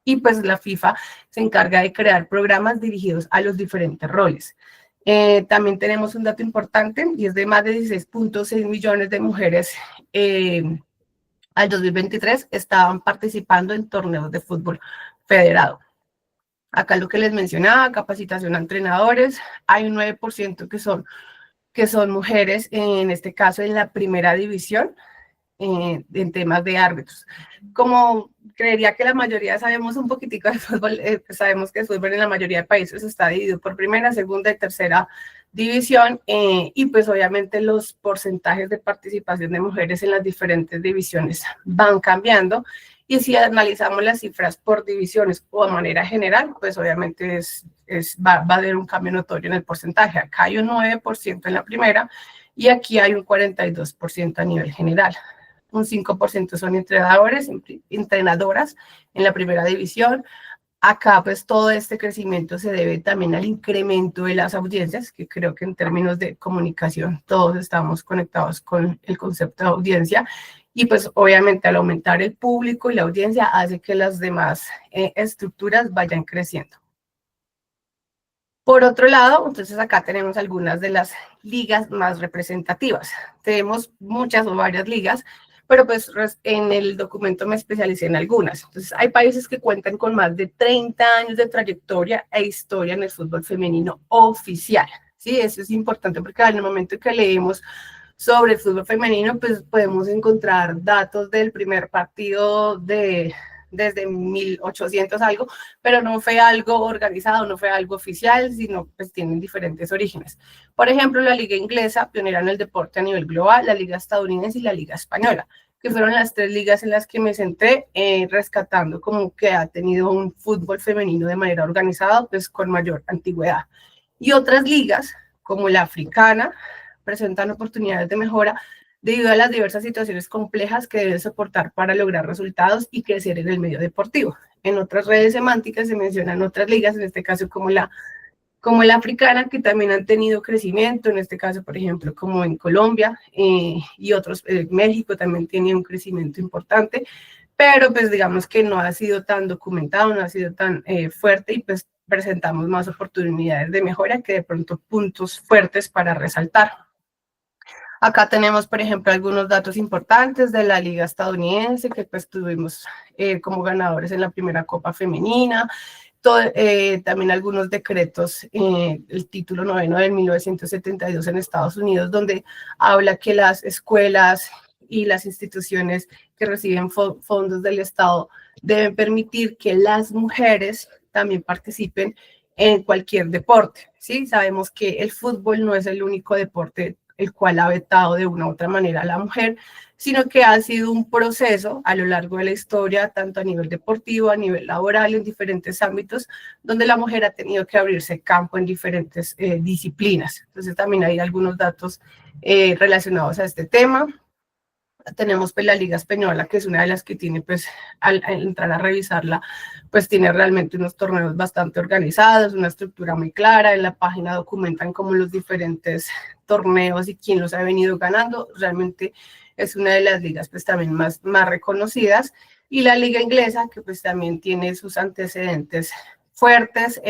[SPEAKER 8] Y pues la FIFA se encarga de crear programas dirigidos a los diferentes roles. También tenemos un dato importante, y es de más de 16.6 millones de mujeres al 2023 estaban participando en torneos de fútbol federado. Acá lo que les mencionaba, capacitación a entrenadores, hay un 9% que son mujeres, en este caso en la primera división, en temas de árbitros. Como creería que la mayoría sabemos un poquitico de fútbol, sabemos que el fútbol en la mayoría de países está dividido por primera, segunda y tercera división, y pues obviamente los porcentajes de participación de mujeres en las diferentes divisiones van cambiando, y si analizamos las cifras por divisiones o de manera general, pues obviamente va a haber un cambio notorio en el porcentaje. Acá hay un 9% en la primera y aquí hay un 42% a nivel general. Un 5% son entrenadoras en la primera división. Acá pues todo este crecimiento se debe también al incremento de las audiencias, que creo que en términos de comunicación todos estamos conectados con el concepto de audiencia, y pues obviamente al aumentar el público y la audiencia hace que las demás estructuras vayan creciendo. Por otro lado, entonces acá tenemos algunas de las ligas más representativas. Tenemos muchas o varias ligas, pero pues en el documento me especialicé en algunas. Entonces hay países que cuentan con más de 30 años de trayectoria e historia en el fútbol femenino oficial, ¿sí? Eso es importante porque en el momento que leemos sobre el fútbol femenino, pues podemos encontrar datos del primer partido de desde 1800 algo, pero no fue algo organizado, no fue algo oficial, sino pues tienen diferentes orígenes. Por ejemplo, la liga inglesa, pionera en el deporte a nivel global, la liga estadounidense y la liga española, que fueron las 3 ligas en las que me centré, rescatando como que ha tenido un fútbol femenino de manera organizada, pues con mayor antigüedad. Y otras ligas, como la africana, presentan oportunidades de mejora debido a las diversas situaciones complejas que deben soportar para lograr resultados y crecer en el medio deportivo. En otras redes semánticas se mencionan otras ligas, en este caso como la africana, que también han tenido crecimiento, en este caso, por ejemplo, como en Colombia y otros, México también tiene un crecimiento importante, pero pues digamos que no ha sido tan documentado, no ha sido tan fuerte y pues presentamos más oportunidades de mejora que de pronto puntos fuertes para resaltar. Acá tenemos, por ejemplo, algunos datos importantes de la liga estadounidense, que pues tuvimos como ganadores en la primera Copa Femenina, también algunos decretos, el título 9 del 1972 en Estados Unidos, donde habla que las escuelas y las instituciones que reciben fondos del Estado deben permitir que las mujeres también participen en cualquier deporte, ¿sí? Sabemos que el fútbol no es el único deporte el cual ha vetado de una u otra manera a la mujer, sino que ha sido un proceso a lo largo de la historia, tanto a nivel deportivo, a nivel laboral, en diferentes ámbitos, donde la mujer ha tenido que abrirse campo en diferentes disciplinas. Entonces también hay algunos datos relacionados a este tema. Tenemos pues la Liga Española, que es una de las que tiene, pues al entrar a revisarla, pues tiene realmente unos torneos bastante organizados, una estructura muy clara. En la página documentan como los diferentes torneos y quién los ha venido ganando. Realmente es una de las ligas pues también más reconocidas. Y la Liga Inglesa, que pues también tiene sus antecedentes fuertes,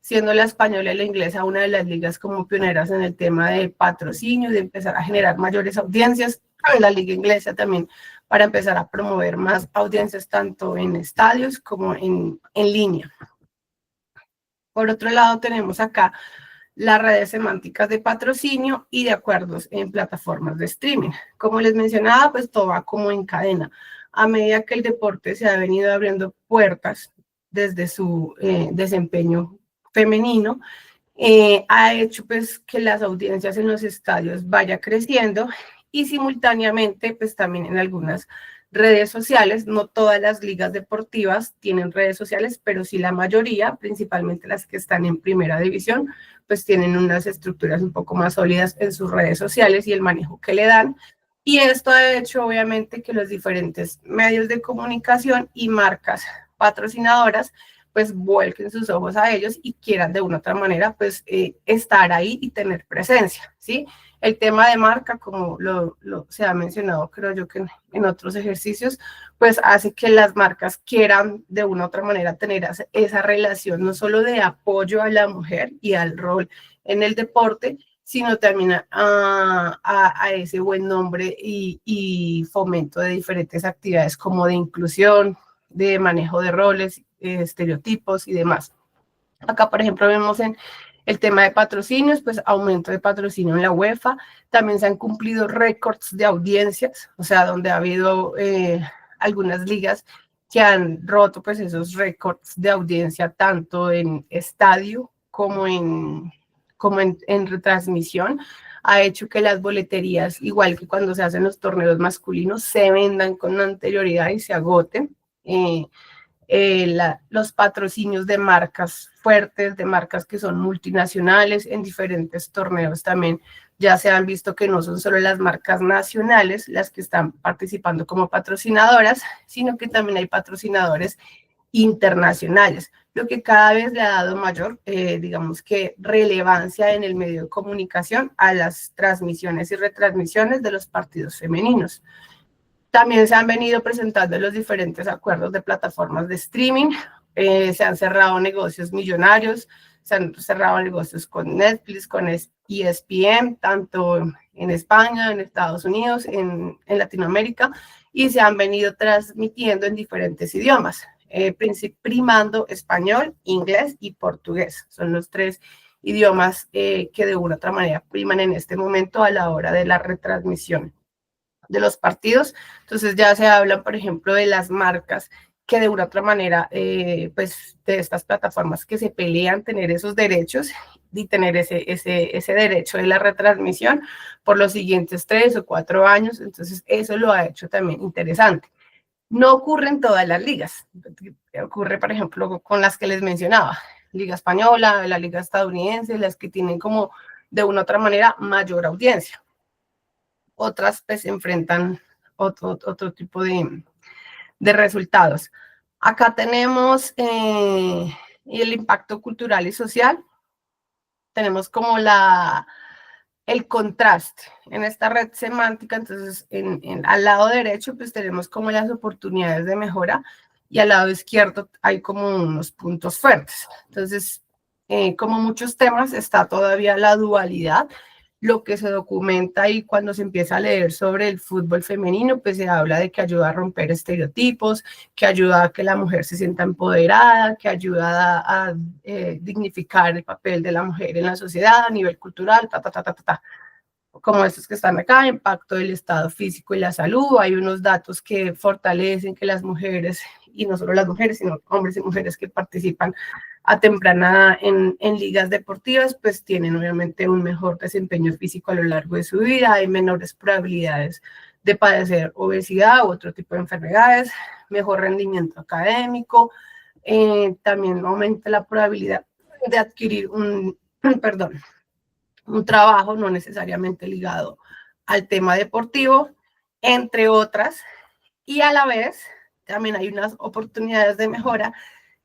[SPEAKER 8] siendo la española y la inglesa una de las ligas como pioneras en el tema de patrocinio, de empezar a generar mayores audiencias. La liga inglesa también para empezar a promover más audiencias tanto en estadios como en línea. Por otro lado, tenemos acá las redes semánticas de patrocinio y de acuerdos en plataformas de streaming. Como les mencionaba, pues todo va como en cadena. A medida que el deporte se ha venido abriendo puertas desde su desempeño femenino, ha hecho pues que las audiencias en los estadios vaya creciendo y simultáneamente pues también en algunas redes sociales. No todas las ligas deportivas tienen redes sociales, pero sí la mayoría, principalmente las que están en primera división, pues tienen unas estructuras un poco más sólidas en sus redes sociales y el manejo que le dan. Y esto ha hecho obviamente que los diferentes medios de comunicación y marcas patrocinadoras pues vuelquen sus ojos a ellos y quieran de una u otra manera pues estar ahí y tener presencia, ¿sí? El tema de marca, como se ha mencionado, creo yo que en otros ejercicios, pues hace que las marcas quieran de una u otra manera tener esa relación, no solo de apoyo a la mujer y al rol en el deporte, sino también a ese buen nombre y fomento de diferentes actividades como de inclusión, de manejo de roles, estereotipos y demás. Acá, por ejemplo, vemos en el tema de patrocinios, pues aumento de patrocinio en la UEFA. También se han cumplido récords de audiencias, o sea, donde ha habido algunas ligas que han roto pues esos récords de audiencia tanto en estadio como en retransmisión. Ha hecho que las boleterías, igual que cuando se hacen los torneos masculinos, se vendan con anterioridad y se agoten. Los patrocinios de marcas fuertes, de marcas que son multinacionales en diferentes torneos también ya se han visto que no son solo las marcas nacionales las que están participando como patrocinadoras, sino que también hay patrocinadores internacionales, lo que cada vez le ha dado mayor, digamos que relevancia en el medio de comunicación a las transmisiones y retransmisiones de los partidos femeninos. También se han venido presentando los diferentes acuerdos de plataformas de streaming, se han cerrado negocios millonarios, se han cerrado negocios con Netflix, con ESPN, tanto en España, en Estados Unidos, en Latinoamérica, y se han venido transmitiendo en diferentes idiomas, primando español, inglés y portugués. Son los 3 idiomas que de una u otra manera priman en este momento a la hora de la retransmisión de los partidos. Entonces ya se habla, por ejemplo, de las marcas que de una u otra manera, pues de estas plataformas que se pelean tener esos derechos y tener ese derecho de la retransmisión por los siguientes 3 o 4 años. Entonces, eso lo ha hecho también interesante. No ocurre en todas las ligas. Ocurre, por ejemplo, con las que les mencionaba. Liga Española, la Liga Estadounidense, las que tienen como de una u otra manera mayor audiencia. Otras pues enfrentan otro tipo de resultados. Acá tenemos el impacto cultural y social. Tenemos como el contraste en esta red semántica. Entonces, al lado derecho, pues tenemos como las oportunidades de mejora y al lado izquierdo hay como unos puntos fuertes. Entonces, como muchos temas, está todavía la dualidad. Lo que se documenta y cuando se empieza a leer sobre el fútbol femenino, pues se habla de que ayuda a romper estereotipos, que ayuda a que la mujer se sienta empoderada, que ayuda a dignificar el papel de la mujer en la sociedad a nivel cultural, como estos que están acá, impacto del estado físico y la salud. Hay unos datos que fortalecen que las mujeres, y no solo las mujeres, sino hombres y mujeres que participan a temprana en ligas deportivas, pues tienen obviamente un mejor desempeño físico a lo largo de su vida, hay menores probabilidades de padecer obesidad u otro tipo de enfermedades, mejor rendimiento académico, también aumenta la probabilidad de adquirir un trabajo no necesariamente ligado al tema deportivo, entre otras, y a la vez también hay unas oportunidades de mejora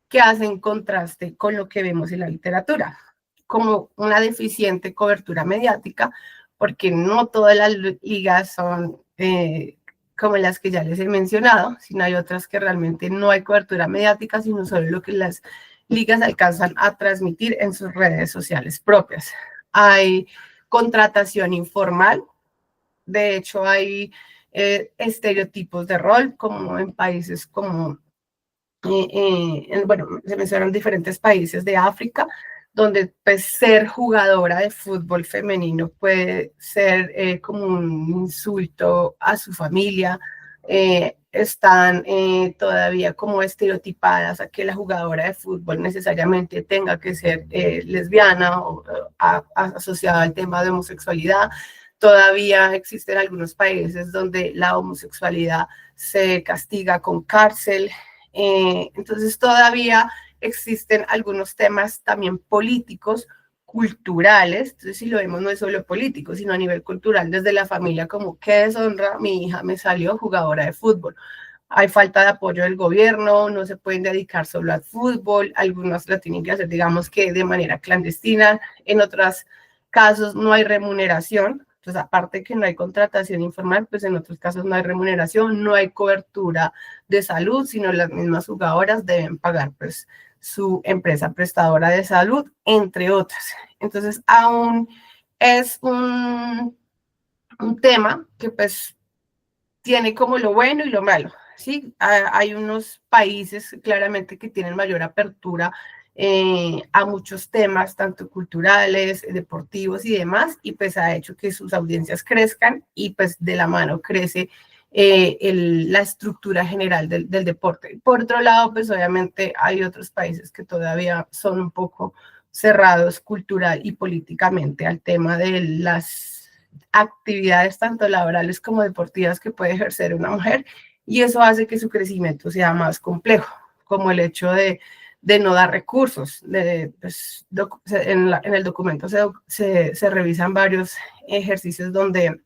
[SPEAKER 8] que hacen contraste con lo que vemos en la literatura, como una deficiente cobertura mediática, porque no todas las ligas son como las que ya les he mencionado, sino hay otras que realmente no hay cobertura mediática, sino solo lo que las ligas alcanzan a transmitir en sus redes sociales propias. Hay contratación informal, de hecho hay estereotipos de rol, como en países como bueno, se mencionan diferentes países de África, donde pues, ser jugadora de fútbol femenino puede ser como un insulto a su familia. Están todavía como estereotipadas a que la jugadora de fútbol necesariamente tenga que ser lesbiana o asociada al tema de homosexualidad. Todavía existen algunos países donde la homosexualidad se castiga con cárcel. Entonces todavía existen algunos temas también políticos, culturales. Entonces si lo vemos no es solo político, sino a nivel cultural, desde la familia, como qué deshonra, mi hija me salió jugadora de fútbol. Hay falta de apoyo del gobierno, no se pueden dedicar solo al fútbol, algunos lo tienen que hacer, digamos que de manera clandestina, en otros casos no hay remuneración. Entonces, aparte de que no hay contratación informal, pues en otros casos no hay remuneración, no hay cobertura de salud, sino las mismas jugadoras deben pagar pues su empresa prestadora de salud, entre otras. Entonces, aún es un tema que pues tiene como lo bueno y lo malo, ¿sí? Hay unos países claramente que tienen mayor apertura a muchos temas, tanto culturales, deportivos y demás, y pues ha hecho que sus audiencias crezcan y pues de la mano crece la estructura general del deporte. Por otro lado, pues obviamente hay otros países que todavía son un poco cerrados cultural y políticamente al tema de las actividades tanto laborales como deportivas que puede ejercer una mujer, y eso hace que su crecimiento sea más complejo, como el hecho de no dar recursos. Pues, en el documento se revisan varios ejercicios donde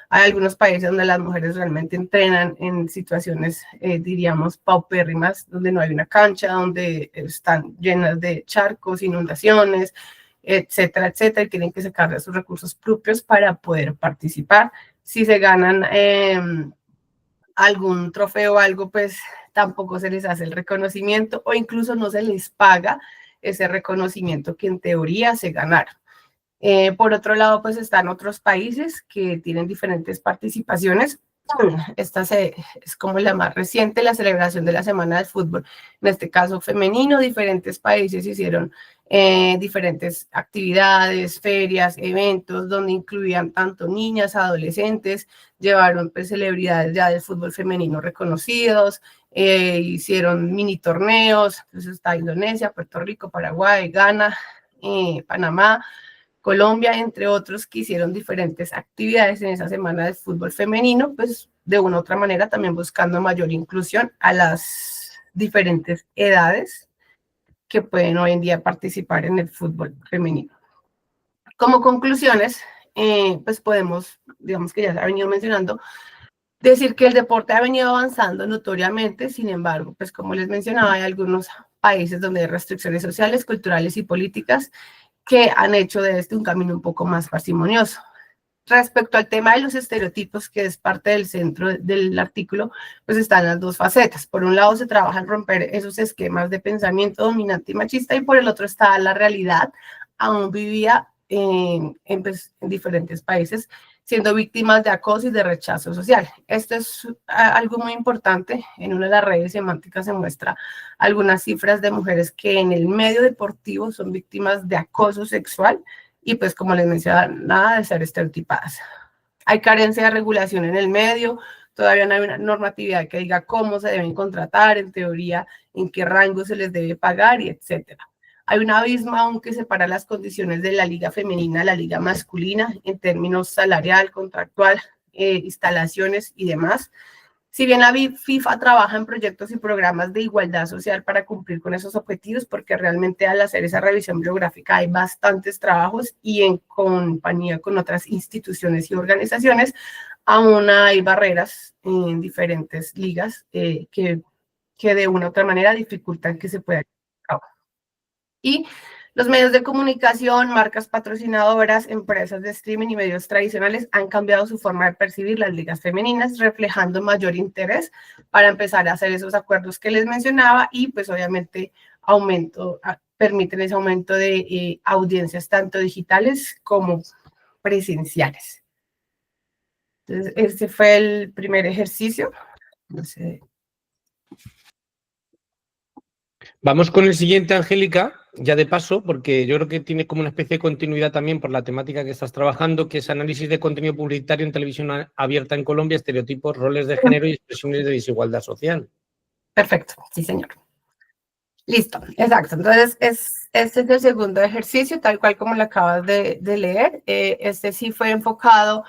[SPEAKER 8] hay algunos países donde las mujeres realmente entrenan en situaciones, diríamos, paupérrimas, donde no hay una cancha, donde están llenas de charcos, inundaciones, etcétera, etcétera, y tienen que sacar de sus recursos propios para poder participar. Si se ganan algún trofeo o algo, pues tampoco se les hace el reconocimiento o incluso no se les paga ese reconocimiento que en teoría se ganaron. Por otro lado, pues están otros países que tienen diferentes participaciones. Esta es como la más reciente, la celebración de la Semana del Fútbol, en este caso femenino. Diferentes países hicieron diferentes actividades, ferias, eventos, donde incluían tanto niñas, adolescentes, llevaron pues, celebridades ya del fútbol femenino reconocidos, hicieron mini torneos. Entonces está Indonesia, Puerto Rico, Paraguay, Ghana, Panamá, Colombia, entre otros, que hicieron diferentes actividades en esa semana del fútbol femenino, pues de una u otra manera también buscando mayor inclusión a las diferentes edades que pueden hoy en día participar en el fútbol femenino. Como conclusiones, pues podemos, digamos que ya se ha venido mencionando, decir que el deporte ha venido avanzando notoriamente. Sin embargo, pues como les mencionaba, hay algunos países donde hay restricciones sociales, culturales y políticas que han hecho de este un camino un poco más parsimonioso. Respecto al tema de los estereotipos, que es parte del centro del artículo, pues están las dos facetas. Por un lado se trabaja en romper esos esquemas de pensamiento dominante y machista, y por el otro está la realidad aún vivida en diferentes países, siendo víctimas de acoso y de rechazo social. Esto es algo muy importante. En una de las redes semánticas se muestra algunas cifras de mujeres que en el medio deportivo son víctimas de acoso sexual y pues como les mencionaba, nada de ser estereotipadas. Hay carencia de regulación en el medio, todavía no hay una normatividad que diga cómo se deben contratar, en teoría, en qué rango se les debe pagar y etcétera. Hay un abismo aún que separa las condiciones de la liga femenina a la liga masculina en términos salarial, contractual, instalaciones y demás. Si bien la FIFA trabaja en proyectos y programas de igualdad social para cumplir con esos objetivos, porque realmente al hacer esa revisión bibliográfica hay bastantes trabajos y en compañía con otras instituciones y organizaciones, aún hay barreras en diferentes ligas que de una u otra manera dificultan que se pueda llevar a cabo. Y los medios de comunicación, marcas patrocinadoras, empresas de streaming y medios tradicionales han cambiado su forma de percibir las ligas femeninas, reflejando mayor interés para empezar a hacer esos acuerdos que les mencionaba y pues obviamente permiten ese aumento de audiencias tanto digitales como presenciales. Entonces, este fue el primer ejercicio. No sé.
[SPEAKER 1] Vamos con el siguiente, Angélica, ya de paso, porque yo creo que tiene como una especie de continuidad también por la temática que estás trabajando, que es análisis de contenido publicitario en televisión abierta en Colombia, estereotipos, roles de género y expresiones de desigualdad social.
[SPEAKER 8] Perfecto, sí, señor. Listo, exacto. Entonces, este es el segundo ejercicio, tal cual como lo acabas de leer. Este sí fue enfocado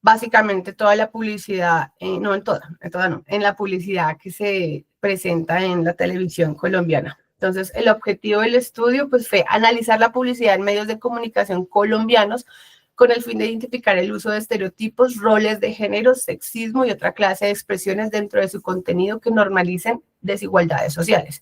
[SPEAKER 8] básicamente toda la publicidad, no en toda no, en la publicidad que se presenta en la televisión colombiana. Entonces, el objetivo del estudio pues, fue analizar la publicidad en medios de comunicación colombianos con el fin de identificar el uso de estereotipos, roles de género, sexismo y otra clase de expresiones dentro de su contenido que normalicen desigualdades sociales.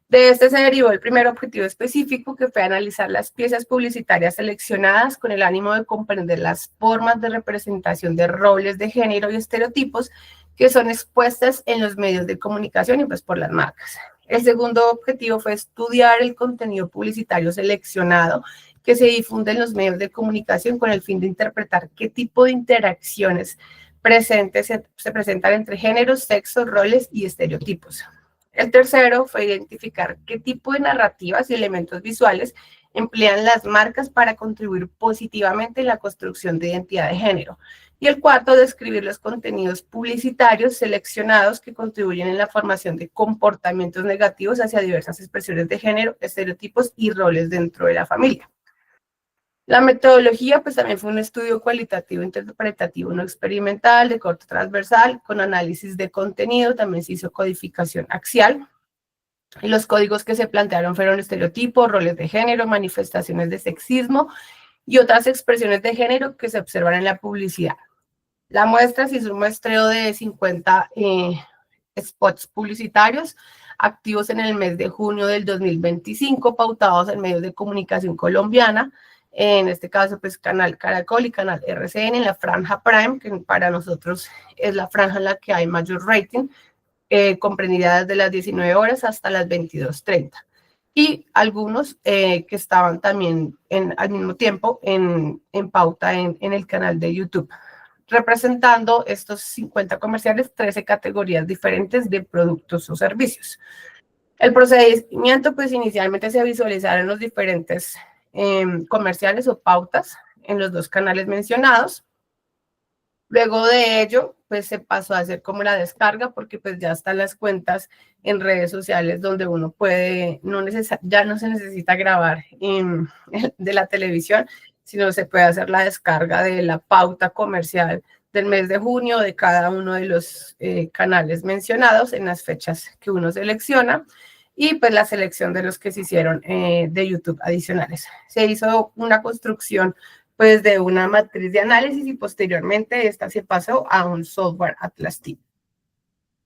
[SPEAKER 8] De este se derivó el primer objetivo específico, que fue analizar las piezas publicitarias seleccionadas con el ánimo de comprender las formas de representación de roles de género y estereotipos que son expuestas en los medios de comunicación y pues por las marcas. El segundo objetivo fue estudiar el contenido publicitario seleccionado que se difunde en los medios de comunicación con el fin de interpretar qué tipo de interacciones presentes se presentan entre géneros, sexos, roles y estereotipos. El tercero fue identificar qué tipo de narrativas y elementos visuales emplean las marcas para contribuir positivamente en la construcción de identidad de género. Y el cuarto, describir los contenidos publicitarios seleccionados que contribuyen en la formación de comportamientos negativos hacia diversas expresiones de género, estereotipos y roles dentro de la familia. La metodología, pues también fue un estudio cualitativo, interpretativo, no experimental, de corte transversal, con análisis de contenido, también se hizo codificación axial. Y los códigos que se plantearon fueron estereotipos, roles de género, manifestaciones de sexismo y otras expresiones de género que se observan en la publicidad. La muestra se hizo un muestreo de 50 spots publicitarios activos en el mes de junio del 2025, pautados en medios de comunicación colombiana, en este caso, pues Canal Caracol y Canal RCN, en la franja Prime, que para nosotros es la franja en la que hay mayor rating, comprendida desde las 19 horas hasta las 22:30. Y algunos que estaban también al mismo tiempo en pauta en el canal de YouTube. representando estos 50 comerciales 13 categorías diferentes de productos o servicios. El procedimiento, pues inicialmente se visualizaron los diferentes comerciales o pautas en los 2 canales mencionados. Luego de ello, pues se pasó a hacer como la descarga, porque pues ya están las cuentas en redes sociales donde uno puede, ya no se necesita grabar de la televisión, sino se puede hacer la descarga de la pauta comercial del mes de junio de cada uno de los canales mencionados en las fechas que uno selecciona, y pues la selección de los que se hicieron de YouTube adicionales. Se hizo una construcción pues de una matriz de análisis y posteriormente esta se pasó a un software Atlas Team.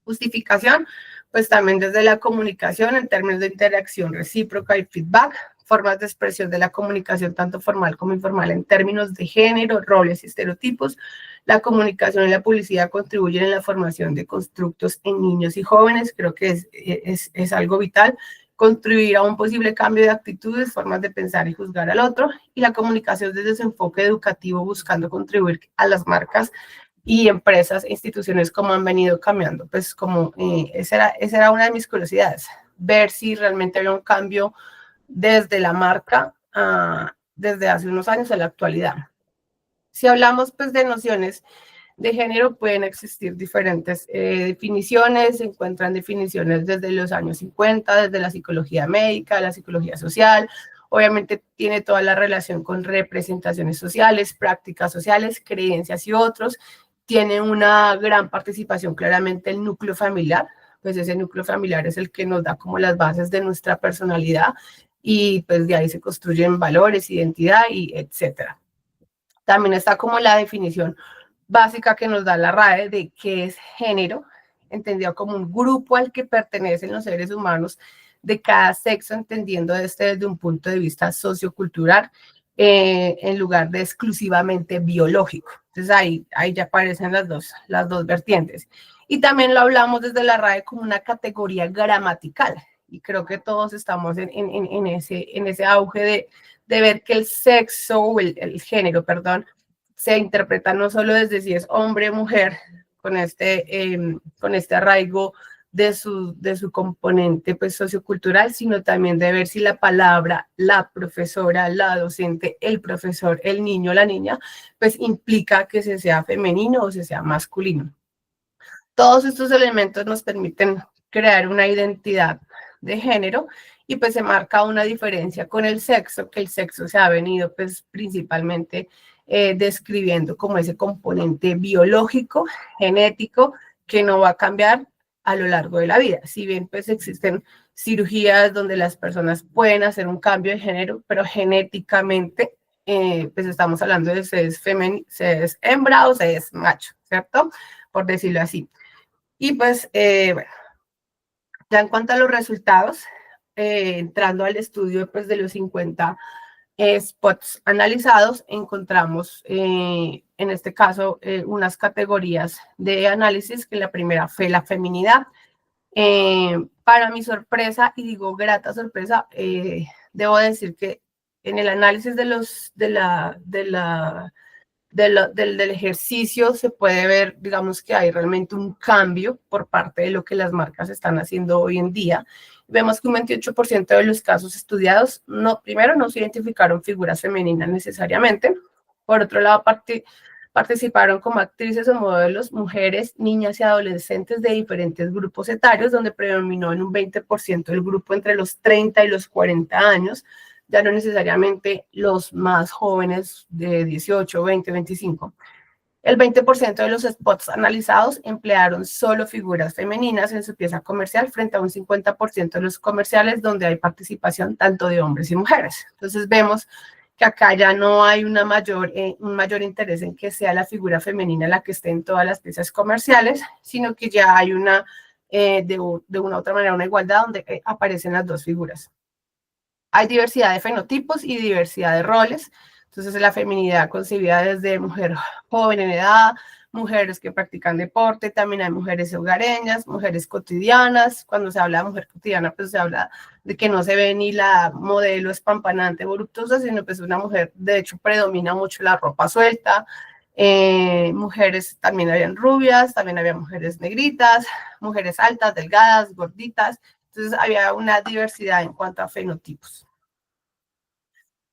[SPEAKER 8] Justificación, pues también desde la comunicación en términos de interacción recíproca y feedback, formas de expresión de la comunicación tanto formal como informal en términos de género, roles y estereotipos. La comunicación y la publicidad contribuyen en la formación de constructos en niños y jóvenes, creo que es algo vital. Contribuir a un posible cambio de actitudes, formas de pensar y juzgar al otro, y la comunicación desde su enfoque educativo buscando contribuir a las marcas y empresas e instituciones como han venido cambiando. Pues como esa era una de mis curiosidades, ver si realmente había un cambio desde la marca desde hace unos años a la actualidad. Si hablamos pues de nociones de género, pueden existir diferentes definiciones, se encuentran definiciones desde los años 50, desde la psicología médica, la psicología social, obviamente tiene toda la relación con representaciones sociales, prácticas sociales, creencias y otros, tiene una gran participación claramente el núcleo familiar, pues ese núcleo familiar es el que nos da como las bases de nuestra personalidad y pues de ahí se construyen valores, identidad y etcétera. También está como la definición básica que nos da la RAE de qué es género, entendido como un grupo al que pertenecen los seres humanos de cada sexo, entendiendo desde un punto de vista sociocultural, en lugar de exclusivamente biológico. Entonces ahí ya aparecen las dos vertientes. Y también lo hablamos desde la RAE como una categoría gramatical, y creo que todos estamos en ese auge de ver que el sexo o el género, perdón, se interpreta no solo desde si es hombre o mujer, con este arraigo de su componente pues, sociocultural, sino también de ver si la palabra, la profesora, la docente, el profesor, el niño, la niña, pues implica que se sea femenino o se sea masculino. Todos estos elementos nos permiten crear una identidad de género y pues se marca una diferencia con el sexo, que el sexo se ha venido pues principalmente describiendo como ese componente biológico, genético, que no va a cambiar a lo largo de la vida. Si bien pues existen cirugías donde las personas pueden hacer un cambio de género, pero genéticamente pues estamos hablando de si es hembra o si es macho, ¿cierto? Por decirlo así. Y pues, bueno, ya en cuanto a los resultados, entrando al estudio pues, de los 50 spots analizados, encontramos en este caso unas categorías de análisis, que la primera fue la feminidad. Para mi sorpresa, y digo grata sorpresa, debo decir que en el análisis del ejercicio se puede ver, digamos que hay realmente un cambio por parte de lo que las marcas están haciendo hoy en día. Vemos que un 28% de los casos estudiados, primero no se identificaron figuras femeninas necesariamente, por otro lado participaron como actrices o modelos mujeres, niñas y adolescentes de diferentes grupos etarios, donde predominó en un 20% el grupo entre los 30 y los 40 años, ya no necesariamente los más jóvenes de 18, 20, 25. El 20% de los spots analizados emplearon solo figuras femeninas en su pieza comercial frente a un 50% de los comerciales donde hay participación tanto de hombres y mujeres. Entonces vemos que acá ya no hay un mayor interés en que sea la figura femenina la que esté en todas las piezas comerciales, sino que ya hay de una u otra manera una igualdad donde aparecen las dos figuras. Hay diversidad de fenotipos y diversidad de roles. Entonces, la feminidad concebida desde mujer joven en edad, mujeres que practican deporte, también hay mujeres hogareñas, mujeres cotidianas. Cuando se habla de mujer cotidiana, pues se habla de que no se ve ni la modelo espampanante, voluptuosa, sino pues una mujer, de hecho, predomina mucho la ropa suelta. Mujeres también habían rubias, también había mujeres negritas, mujeres altas, delgadas, gorditas. Entonces había una diversidad en cuanto a fenotipos.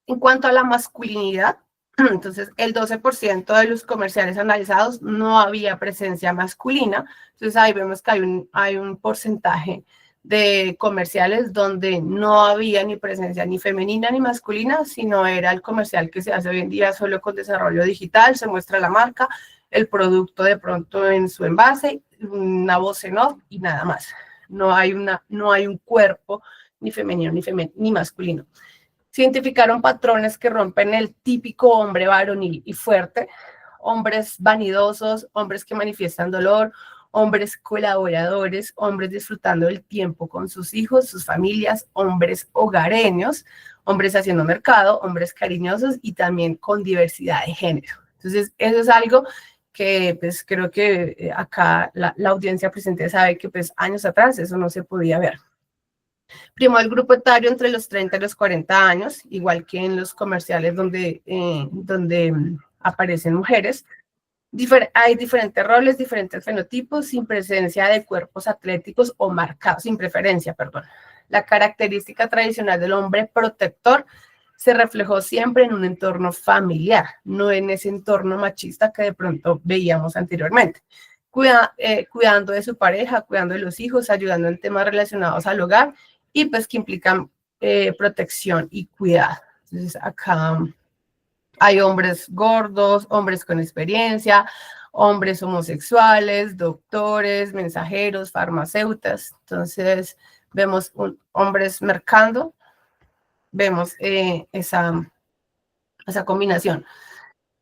[SPEAKER 8] En cuanto a la masculinidad, entonces el 12% de los comerciales analizados no había presencia masculina. Entonces ahí vemos que hay un porcentaje de comerciales donde no había ni presencia ni femenina ni masculina, sino era el comercial que se hace hoy en día solo con desarrollo digital, se muestra la marca, el producto de pronto en su envase, una voz en off y nada más. No hay un cuerpo ni femenino ni masculino. Se identificaron patrones que rompen el típico hombre varonil y fuerte, hombres vanidosos, hombres que manifiestan dolor, hombres colaboradores, hombres disfrutando del tiempo con sus hijos, sus familias, hombres hogareños, hombres haciendo mercado, hombres cariñosos y también con diversidad de género. Entonces, eso es algo que pues creo que acá la audiencia presente sabe que pues años atrás eso no se podía ver. Primó el grupo etario entre los 30 y los 40 años, igual que en los comerciales donde aparecen mujeres. Hay diferentes roles, diferentes fenotipos, sin presencia de cuerpos atléticos o marcados, sin preferencia, perdón. La característica tradicional del hombre protector se reflejó siempre en un entorno familiar, no en ese entorno machista que de pronto veíamos anteriormente. Cuidando de su pareja, cuidando de los hijos, ayudando en temas relacionados al hogar y pues que implican protección y cuidado. Entonces acá hay hombres gordos, hombres con experiencia, hombres homosexuales, doctores, mensajeros, farmacéuticas. Entonces vemos hombres mercando, vemos esa combinación.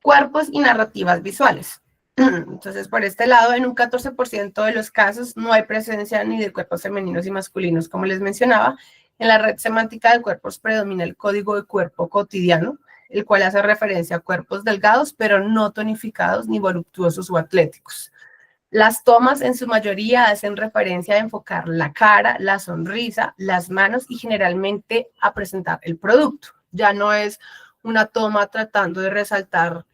[SPEAKER 8] Cuerpos y narrativas visuales. Entonces, por este lado, en un 14% de los casos no hay presencia ni de cuerpos femeninos y masculinos, como les mencionaba. En la red semántica de cuerpos predomina el código de cuerpo cotidiano, el cual hace referencia a cuerpos delgados, pero no tonificados ni voluptuosos o atléticos. Las tomas en su mayoría hacen referencia a enfocar la cara, la sonrisa, las manos y generalmente a presentar el producto. Ya no es una toma tratando de resaltar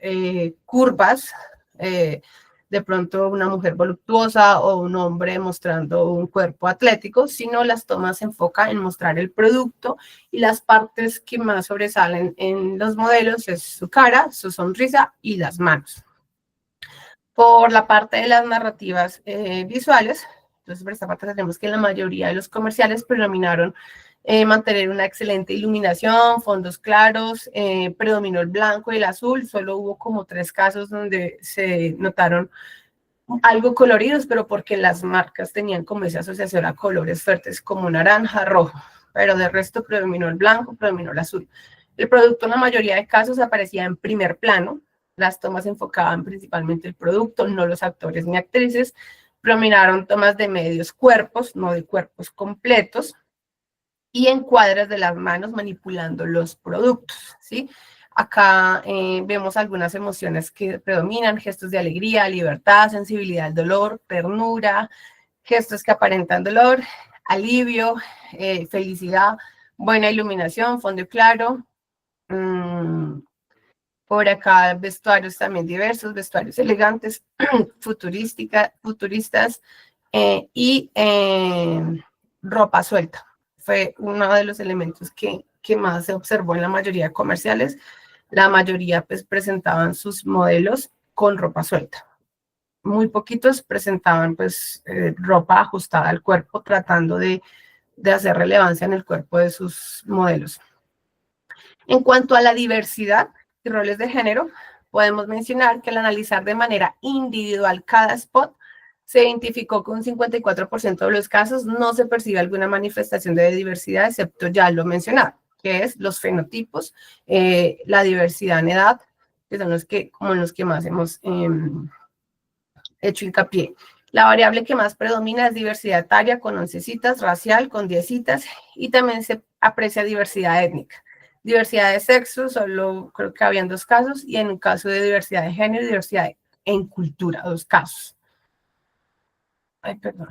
[SPEAKER 8] curvas, de pronto una mujer voluptuosa o un hombre mostrando un cuerpo atlético, sino las tomas se enfocan en mostrar el producto y las partes que más sobresalen en los modelos es su cara, su sonrisa y las manos. Por la parte de las narrativas visuales, entonces por esta parte tenemos que en la mayoría de los comerciales predominaron mantener una excelente iluminación, fondos claros, predominó el blanco y el azul, solo hubo como 3 casos donde se notaron algo coloridos, pero porque las marcas tenían como esa asociación a colores fuertes como naranja, rojo, pero de resto predominó el blanco, predominó el azul. El producto en la mayoría de casos aparecía en primer plano, las tomas enfocaban principalmente el producto, no los actores ni actrices, predominaron tomas de medios cuerpos, no de cuerpos completos, y encuadres de las manos manipulando los productos, ¿sí? Acá vemos algunas emociones que predominan, gestos de alegría, libertad, sensibilidad al dolor, ternura, gestos que aparentan dolor, alivio, felicidad, buena iluminación, fondo claro. Por acá vestuarios también diversos, vestuarios elegantes, futuristas y ropa suelta. Fue uno de los elementos que más se observó en la mayoría de comerciales. La mayoría pues presentaban sus modelos con ropa suelta. Muy poquitos presentaban pues ropa ajustada al cuerpo, tratando de hacer relevancia en el cuerpo de sus modelos. En cuanto a la diversidad y roles de género, podemos mencionar que al analizar de manera individual cada spot, se identificó que un 54% de los casos no se percibe alguna manifestación de diversidad, excepto ya lo mencionado, que es los fenotipos, la diversidad en edad, que son los que más hemos hecho hincapié. La variable que más predomina es diversidad etaria con 11 citas, racial con 10 citas, y también se aprecia diversidad étnica. Diversidad de sexo, solo creo que habían 2 casos, y en un caso de diversidad de género, diversidad en cultura, 2 casos. Ay, perdón.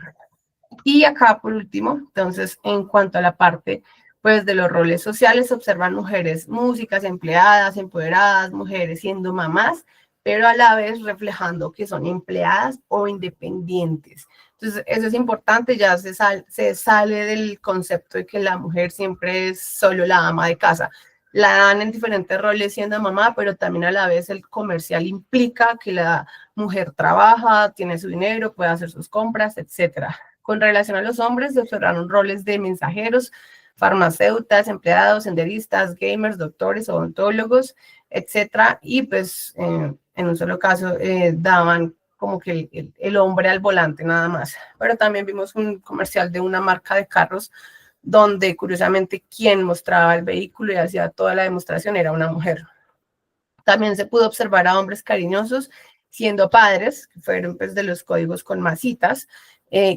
[SPEAKER 8] Y acá, por último, entonces, en cuanto a la parte, pues, de los roles sociales, se observan mujeres músicas, empleadas, empoderadas, mujeres siendo mamás, pero a la vez reflejando que son empleadas o independientes. Entonces, eso es importante, ya se sale del concepto de que la mujer siempre es solo la ama de casa. La dan en diferentes roles siendo mamá, pero también a la vez el comercial implica que la mujer trabaja, tiene su dinero, puede hacer sus compras, etcétera. Con relación a los hombres, se observaron roles de mensajeros, farmacéuticas, empleados, senderistas, gamers, doctores, odontólogos, etcétera. Y pues en un solo caso daban como que el hombre al volante nada más. Pero también vimos un comercial de una marca de carros donde curiosamente quien mostraba el vehículo y hacía toda la demostración era una mujer. También se pudo observar a hombres cariñosos siendo padres, que fueron pues de los códigos con más citas,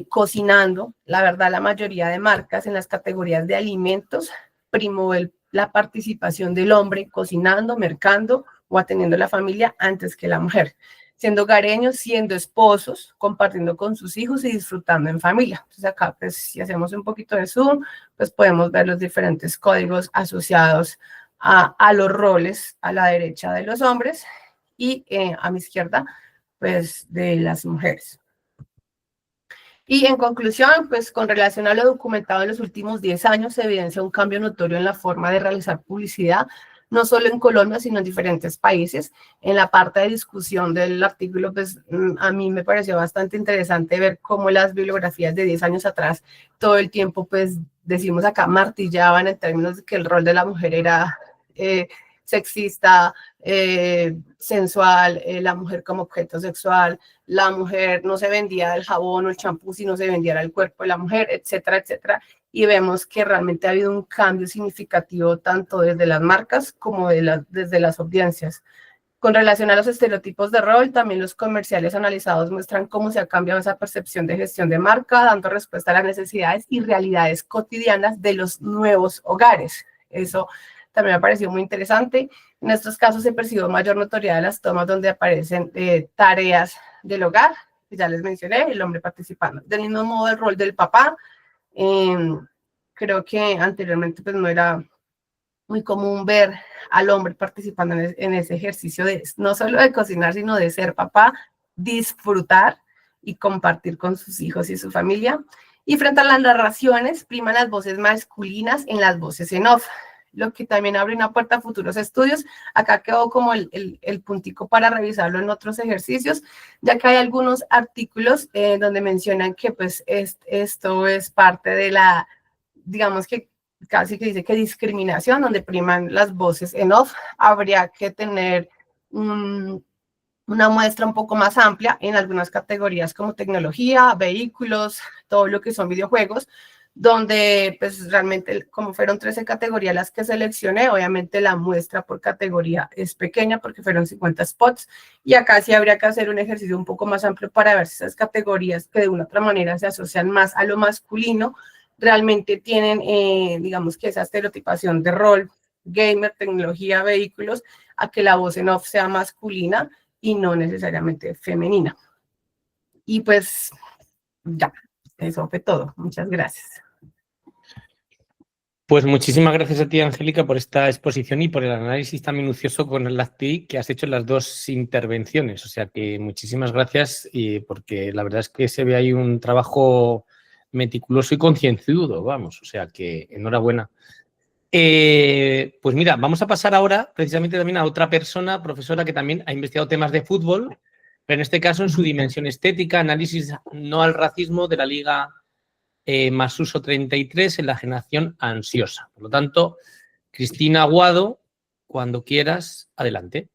[SPEAKER 8] cocinando. La verdad, la mayoría de marcas en las categorías de alimentos primó la participación del hombre cocinando, mercando o atendiendo a la familia antes que la mujer, siendo hogareños, siendo esposos, compartiendo con sus hijos y disfrutando en familia. Entonces acá, pues, si hacemos un poquito de zoom, pues podemos ver los diferentes códigos asociados a los roles a la derecha de los hombres y a mi izquierda, pues, de las mujeres. Y en conclusión, pues con relación a lo documentado en los últimos 10 años, se evidencia un cambio notorio en la forma de realizar publicidad, no solo en Colombia, sino en diferentes países. En la parte de discusión del artículo, pues a mí me pareció bastante interesante ver cómo las bibliografías de 10 años atrás, todo el tiempo, pues decimos acá, martillaban en términos de que el rol de la mujer era sexista, sensual, la mujer como objeto sexual, la mujer no se vendía el jabón o el champú, sino se vendiera el cuerpo de la mujer, etcétera, etcétera. Y vemos que realmente ha habido un cambio significativo tanto desde las marcas como desde las audiencias. Con relación a los estereotipos de rol, también los comerciales analizados muestran cómo se ha cambiado esa percepción de gestión de marca, dando respuesta a las necesidades y realidades cotidianas de los nuevos hogares. Eso también me ha parecido muy interesante. En estos casos se percibió mayor notoriedad de las tomas donde aparecen tareas del hogar, que ya les mencioné, el hombre participando. Del mismo modo, el rol del papá, creo que anteriormente pues no era muy común ver al hombre participando en ese ejercicio de no solo de cocinar, sino de ser papá, disfrutar y compartir con sus hijos y su familia. Y frente a las narraciones, priman las voces masculinas en las voces en off, lo que también abre una puerta a futuros estudios. Acá quedó como el puntico para revisarlo en otros ejercicios, ya que hay algunos artículos donde mencionan que pues esto es parte de la, digamos que casi que dice que discriminación, donde priman las voces en off. Habría que tener una muestra un poco más amplia en algunas categorías como tecnología, vehículos, todo lo que son videojuegos, donde pues realmente como fueron 13 categorías las que seleccioné, obviamente la muestra por categoría es pequeña porque fueron 50 spots, y acá sí habría que hacer un ejercicio un poco más amplio para ver si esas categorías que de una u otra manera se asocian más a lo masculino realmente tienen, digamos que esa estereotipación de rol, gamer, tecnología, vehículos, a que la voz en off sea masculina y no necesariamente femenina. Y pues ya, eso fue todo. Muchas gracias.
[SPEAKER 1] Pues muchísimas gracias a ti, Angélica, por esta exposición y por el análisis tan minucioso con el LACTI que has hecho en las dos intervenciones. O sea que muchísimas gracias, porque la verdad es que se ve ahí un trabajo meticuloso y concienzudo, vamos. O sea que enhorabuena. Pues mira, vamos a pasar ahora precisamente también a otra persona, profesora, que también ha investigado temas de fútbol, pero en este caso en su dimensión estética, análisis no al racismo de la Liga más uso 33 en la generación ansiosa. Por lo tanto, Cristina Aguado, cuando quieras, adelante.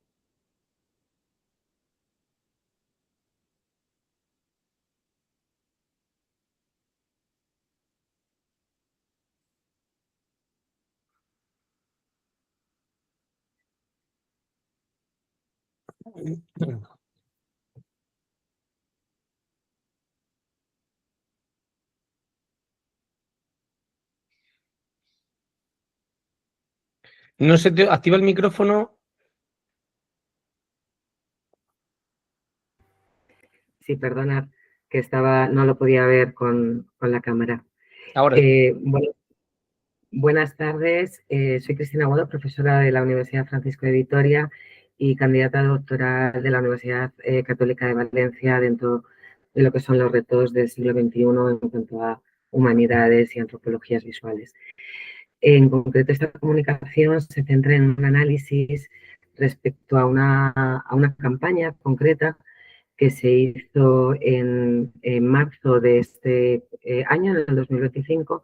[SPEAKER 1] No se te activa el micrófono.
[SPEAKER 9] Sí, perdona, que no lo podía ver con la cámara.
[SPEAKER 1] Ahora.
[SPEAKER 9] Bueno, buenas tardes, soy Cristina Aguado, profesora de la Universidad Francisco de Vitoria, y candidata doctoral de la Universidad Católica de Valencia dentro de lo que son los retos del siglo XXI en cuanto a humanidades y antropologías visuales. En concreto, esta comunicación se centra en un análisis respecto a una campaña concreta que se hizo en marzo de este año, en el 2025,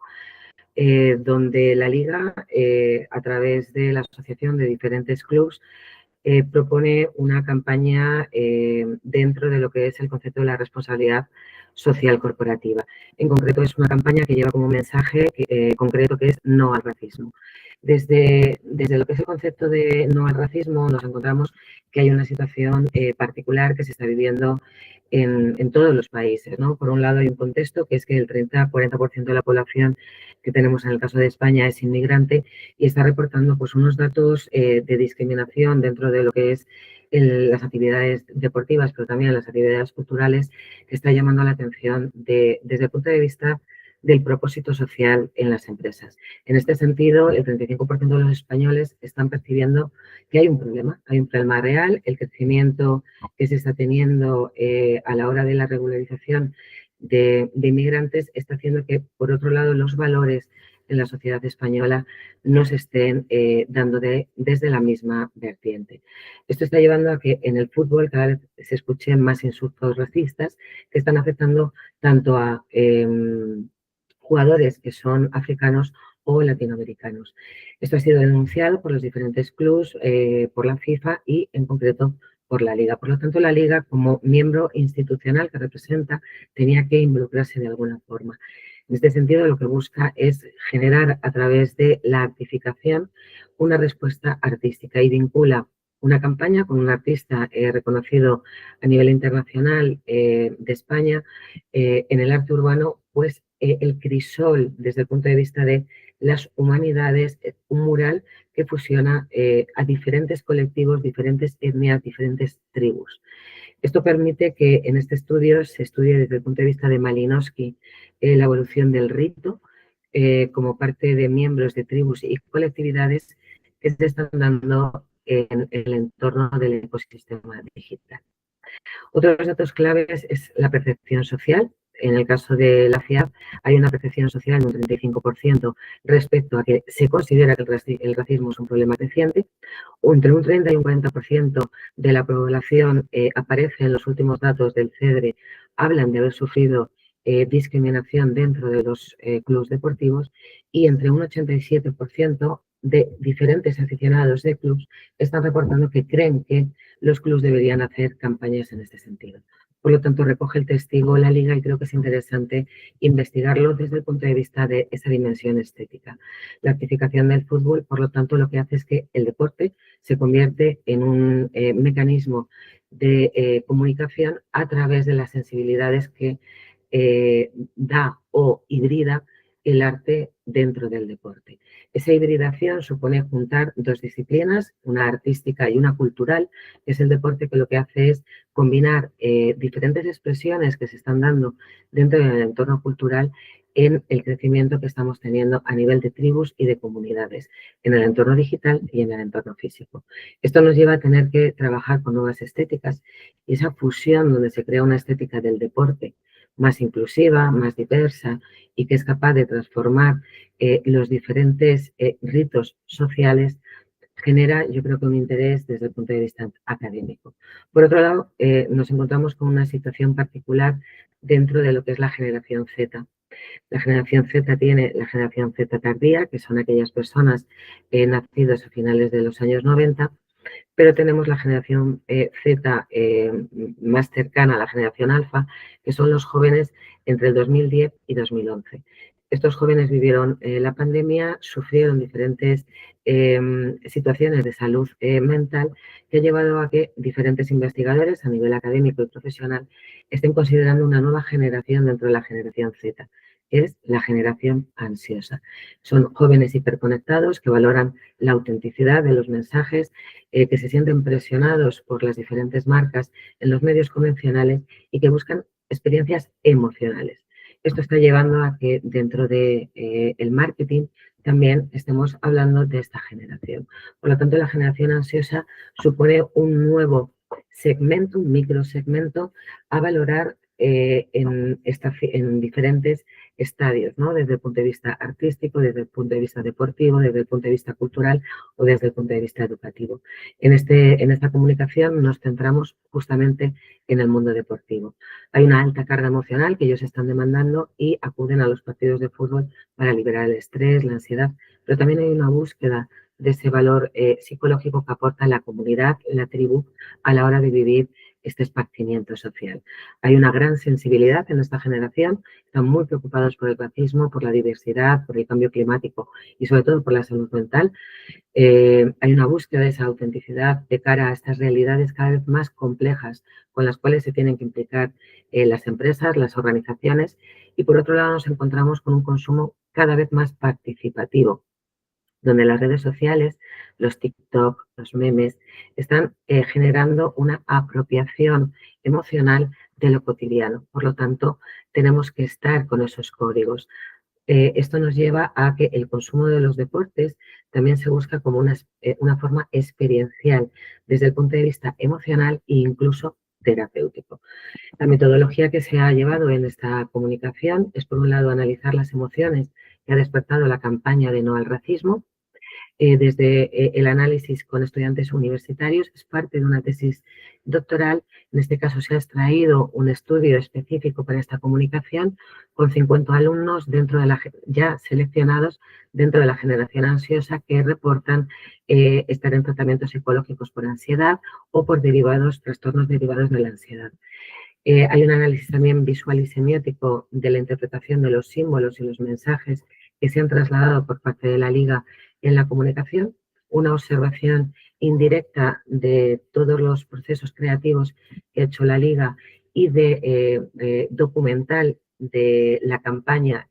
[SPEAKER 9] donde la Liga, a través de la asociación de diferentes clubes, propone una campaña dentro de lo que es el concepto de la responsabilidad social corporativa. En concreto, es una campaña que lleva como mensaje concreto que es no al racismo. Desde lo que es el concepto de no al racismo, nos encontramos que hay una situación particular que se está viviendo en todos los países, ¿no? Por un lado, hay un contexto que es que el 30-40% de la población que tenemos en el caso de España es inmigrante y está reportando pues, unos datos de discriminación dentro de lo que es las actividades deportivas, pero también las actividades culturales, que está llamando la atención desde el punto de vista del propósito social en las empresas. En este sentido, el 35% de los españoles están percibiendo que hay un problema real. El crecimiento que se está teniendo a la hora de la regularización de inmigrantes está haciendo que, por otro lado, los valores en la sociedad española no se estén dando desde la misma vertiente. Esto está llevando a que en el fútbol cada vez se escuchen más insultos racistas que están afectando tanto a jugadores que son africanos o latinoamericanos. Esto ha sido denunciado por los diferentes clubes, por la FIFA y, en concreto, por la Liga. Por lo tanto, la Liga, como miembro institucional que representa, tenía que involucrarse de alguna forma. En este sentido, lo que busca es generar a través de la artificación una respuesta artística y vincula una campaña con un artista reconocido a nivel internacional de España en el arte urbano, pues el crisol desde el punto de vista de las humanidades, un mural que fusiona a diferentes colectivos, diferentes etnias, diferentes tribus. Esto permite que en este estudio se estudie desde el punto de vista de Malinowski la evolución del rito como parte de miembros de tribus y colectividades que se están dando en el entorno del ecosistema digital. Otro de los datos claves es la percepción social. En el caso de la FIAP hay una percepción social de un 35% respecto a que se considera que el racismo es un problema creciente. Entre un 30 y un 40% de la población aparece en los últimos datos del CEDRE, hablan de haber sufrido discriminación dentro de los clubes deportivos y entre un 87% de diferentes aficionados de clubes están reportando que creen que los clubes deberían hacer campañas en este sentido. Por lo tanto, recoge el testigo la Liga y creo que es interesante investigarlo desde el punto de vista de esa dimensión estética. La artificación del fútbol, por lo tanto, lo que hace es que el deporte se convierte en un mecanismo de comunicación a través de las sensibilidades que da o hibrida el arte dentro del deporte. Esa hibridación supone juntar dos disciplinas, una artística y una cultural, que es el deporte que lo que hace es combinar diferentes expresiones que se están dando dentro del entorno cultural en el crecimiento que estamos teniendo a nivel de tribus y de comunidades, en el entorno digital y en el entorno físico. Esto nos lleva a tener que trabajar con nuevas estéticas y esa fusión donde se crea una estética del deporte más inclusiva, más diversa y que es capaz de transformar los diferentes ritos sociales, genera, yo creo que un interés desde el punto de vista académico. Por otro lado, nos encontramos con una situación particular dentro de lo que es la generación Z. La generación Z tiene la generación Z tardía, que son aquellas personas nacidas a finales de los años 90, pero tenemos la generación Z más cercana a la generación alfa, que son los jóvenes entre el 2010 y 2011. Estos jóvenes vivieron la pandemia, sufrieron diferentes situaciones de salud mental que ha llevado a que diferentes investigadores a nivel académico y profesional estén considerando una nueva generación dentro de la generación Z, que es la generación ansiosa. Son jóvenes hiperconectados que valoran la autenticidad de los mensajes, que se sienten presionados por las diferentes marcas en los medios convencionales y que buscan experiencias emocionales. esto está llevando a que dentro de el marketing también estemos hablando de esta generación. Por lo tanto, la generación ansiosa supone un nuevo segmento, un microsegmento a valorar en diferentes estadios, ¿no? Desde el punto de vista artístico, desde el punto de vista deportivo, desde el punto de vista cultural o desde el punto de vista educativo. En esta comunicación nos centramos justamente en el mundo deportivo. Hay una alta carga emocional que ellos están demandando y acuden a los partidos de fútbol para liberar el estrés, la ansiedad, pero también hay una búsqueda de ese valor psicológico que aporta la comunidad, la tribu, a la hora de vivir este esparcimiento social. Hay una gran sensibilidad en esta generación, están muy preocupados por el racismo, por la diversidad, por el cambio climático y sobre todo por la salud mental. Hay una búsqueda de esa autenticidad de cara a estas realidades cada vez más complejas con las cuales se tienen que implicar las empresas, las organizaciones, y por otro lado nos encontramos con un consumo cada vez más participativo, donde las redes sociales, los TikTok, los memes, están generando una apropiación emocional de lo cotidiano. Por lo tanto, tenemos que estar con esos códigos. Esto nos lleva a que el consumo de los deportes también se busca como una forma experiencial desde el punto de vista emocional e incluso terapéutico. La metodología que se ha llevado en esta comunicación es, por un lado, analizar las emociones que ha despertado la campaña de No al Racismo, desde el análisis con estudiantes universitarios, es parte de una tesis doctoral. En este caso se ha extraído un estudio específico para esta comunicación con 50 alumnos ya seleccionados dentro de la generación ansiosa que reportan estar en tratamientos psicológicos por ansiedad o por trastornos derivados de la ansiedad. Hay un análisis también visual y semiótico de la interpretación de los símbolos y los mensajes que se han trasladado por parte de la Liga en la comunicación, una observación indirecta de todos los procesos creativos que ha hecho la Liga y de documental de la campaña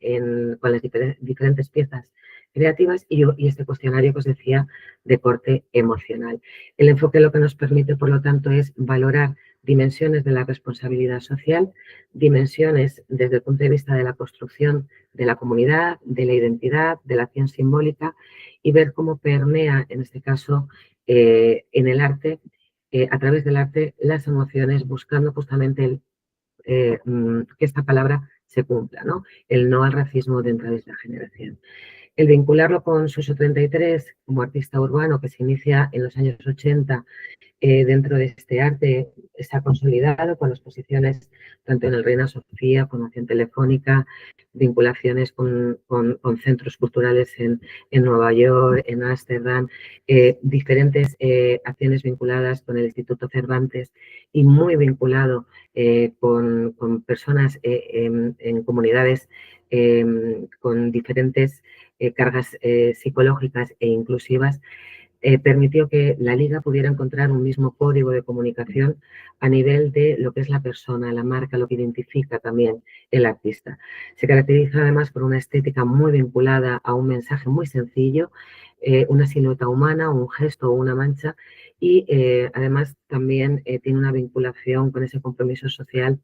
[SPEAKER 9] con las diferentes piezas creativas y este cuestionario que os decía de corte emocional. El enfoque lo que nos permite, por lo tanto, es valorar dimensiones de la responsabilidad social, dimensiones desde el punto de vista de la construcción de la comunidad, de la identidad, de la acción simbólica y ver cómo permea, en este caso, en el arte, a través del arte, las emociones, buscando justamente que esta palabra se cumpla, ¿no? El no al racismo dentro de esta generación. El vincularlo con Suso 33 como artista urbano que se inicia en los años 80 dentro de este arte se ha consolidado con exposiciones tanto en el Reina Sofía, Fundación Telefónica, vinculaciones con centros culturales en Nueva York, en Ámsterdam, diferentes acciones vinculadas con el Instituto Cervantes y muy vinculado con personas en comunidades con diferentes cargas psicológicas e inclusivas, permitió que la Liga pudiera encontrar un mismo código de comunicación a nivel de lo que es la persona, la marca, lo que identifica también el artista. Se caracteriza además por una estética muy vinculada a un mensaje muy sencillo, una silueta humana, un gesto o una mancha y además también tiene una vinculación con ese compromiso social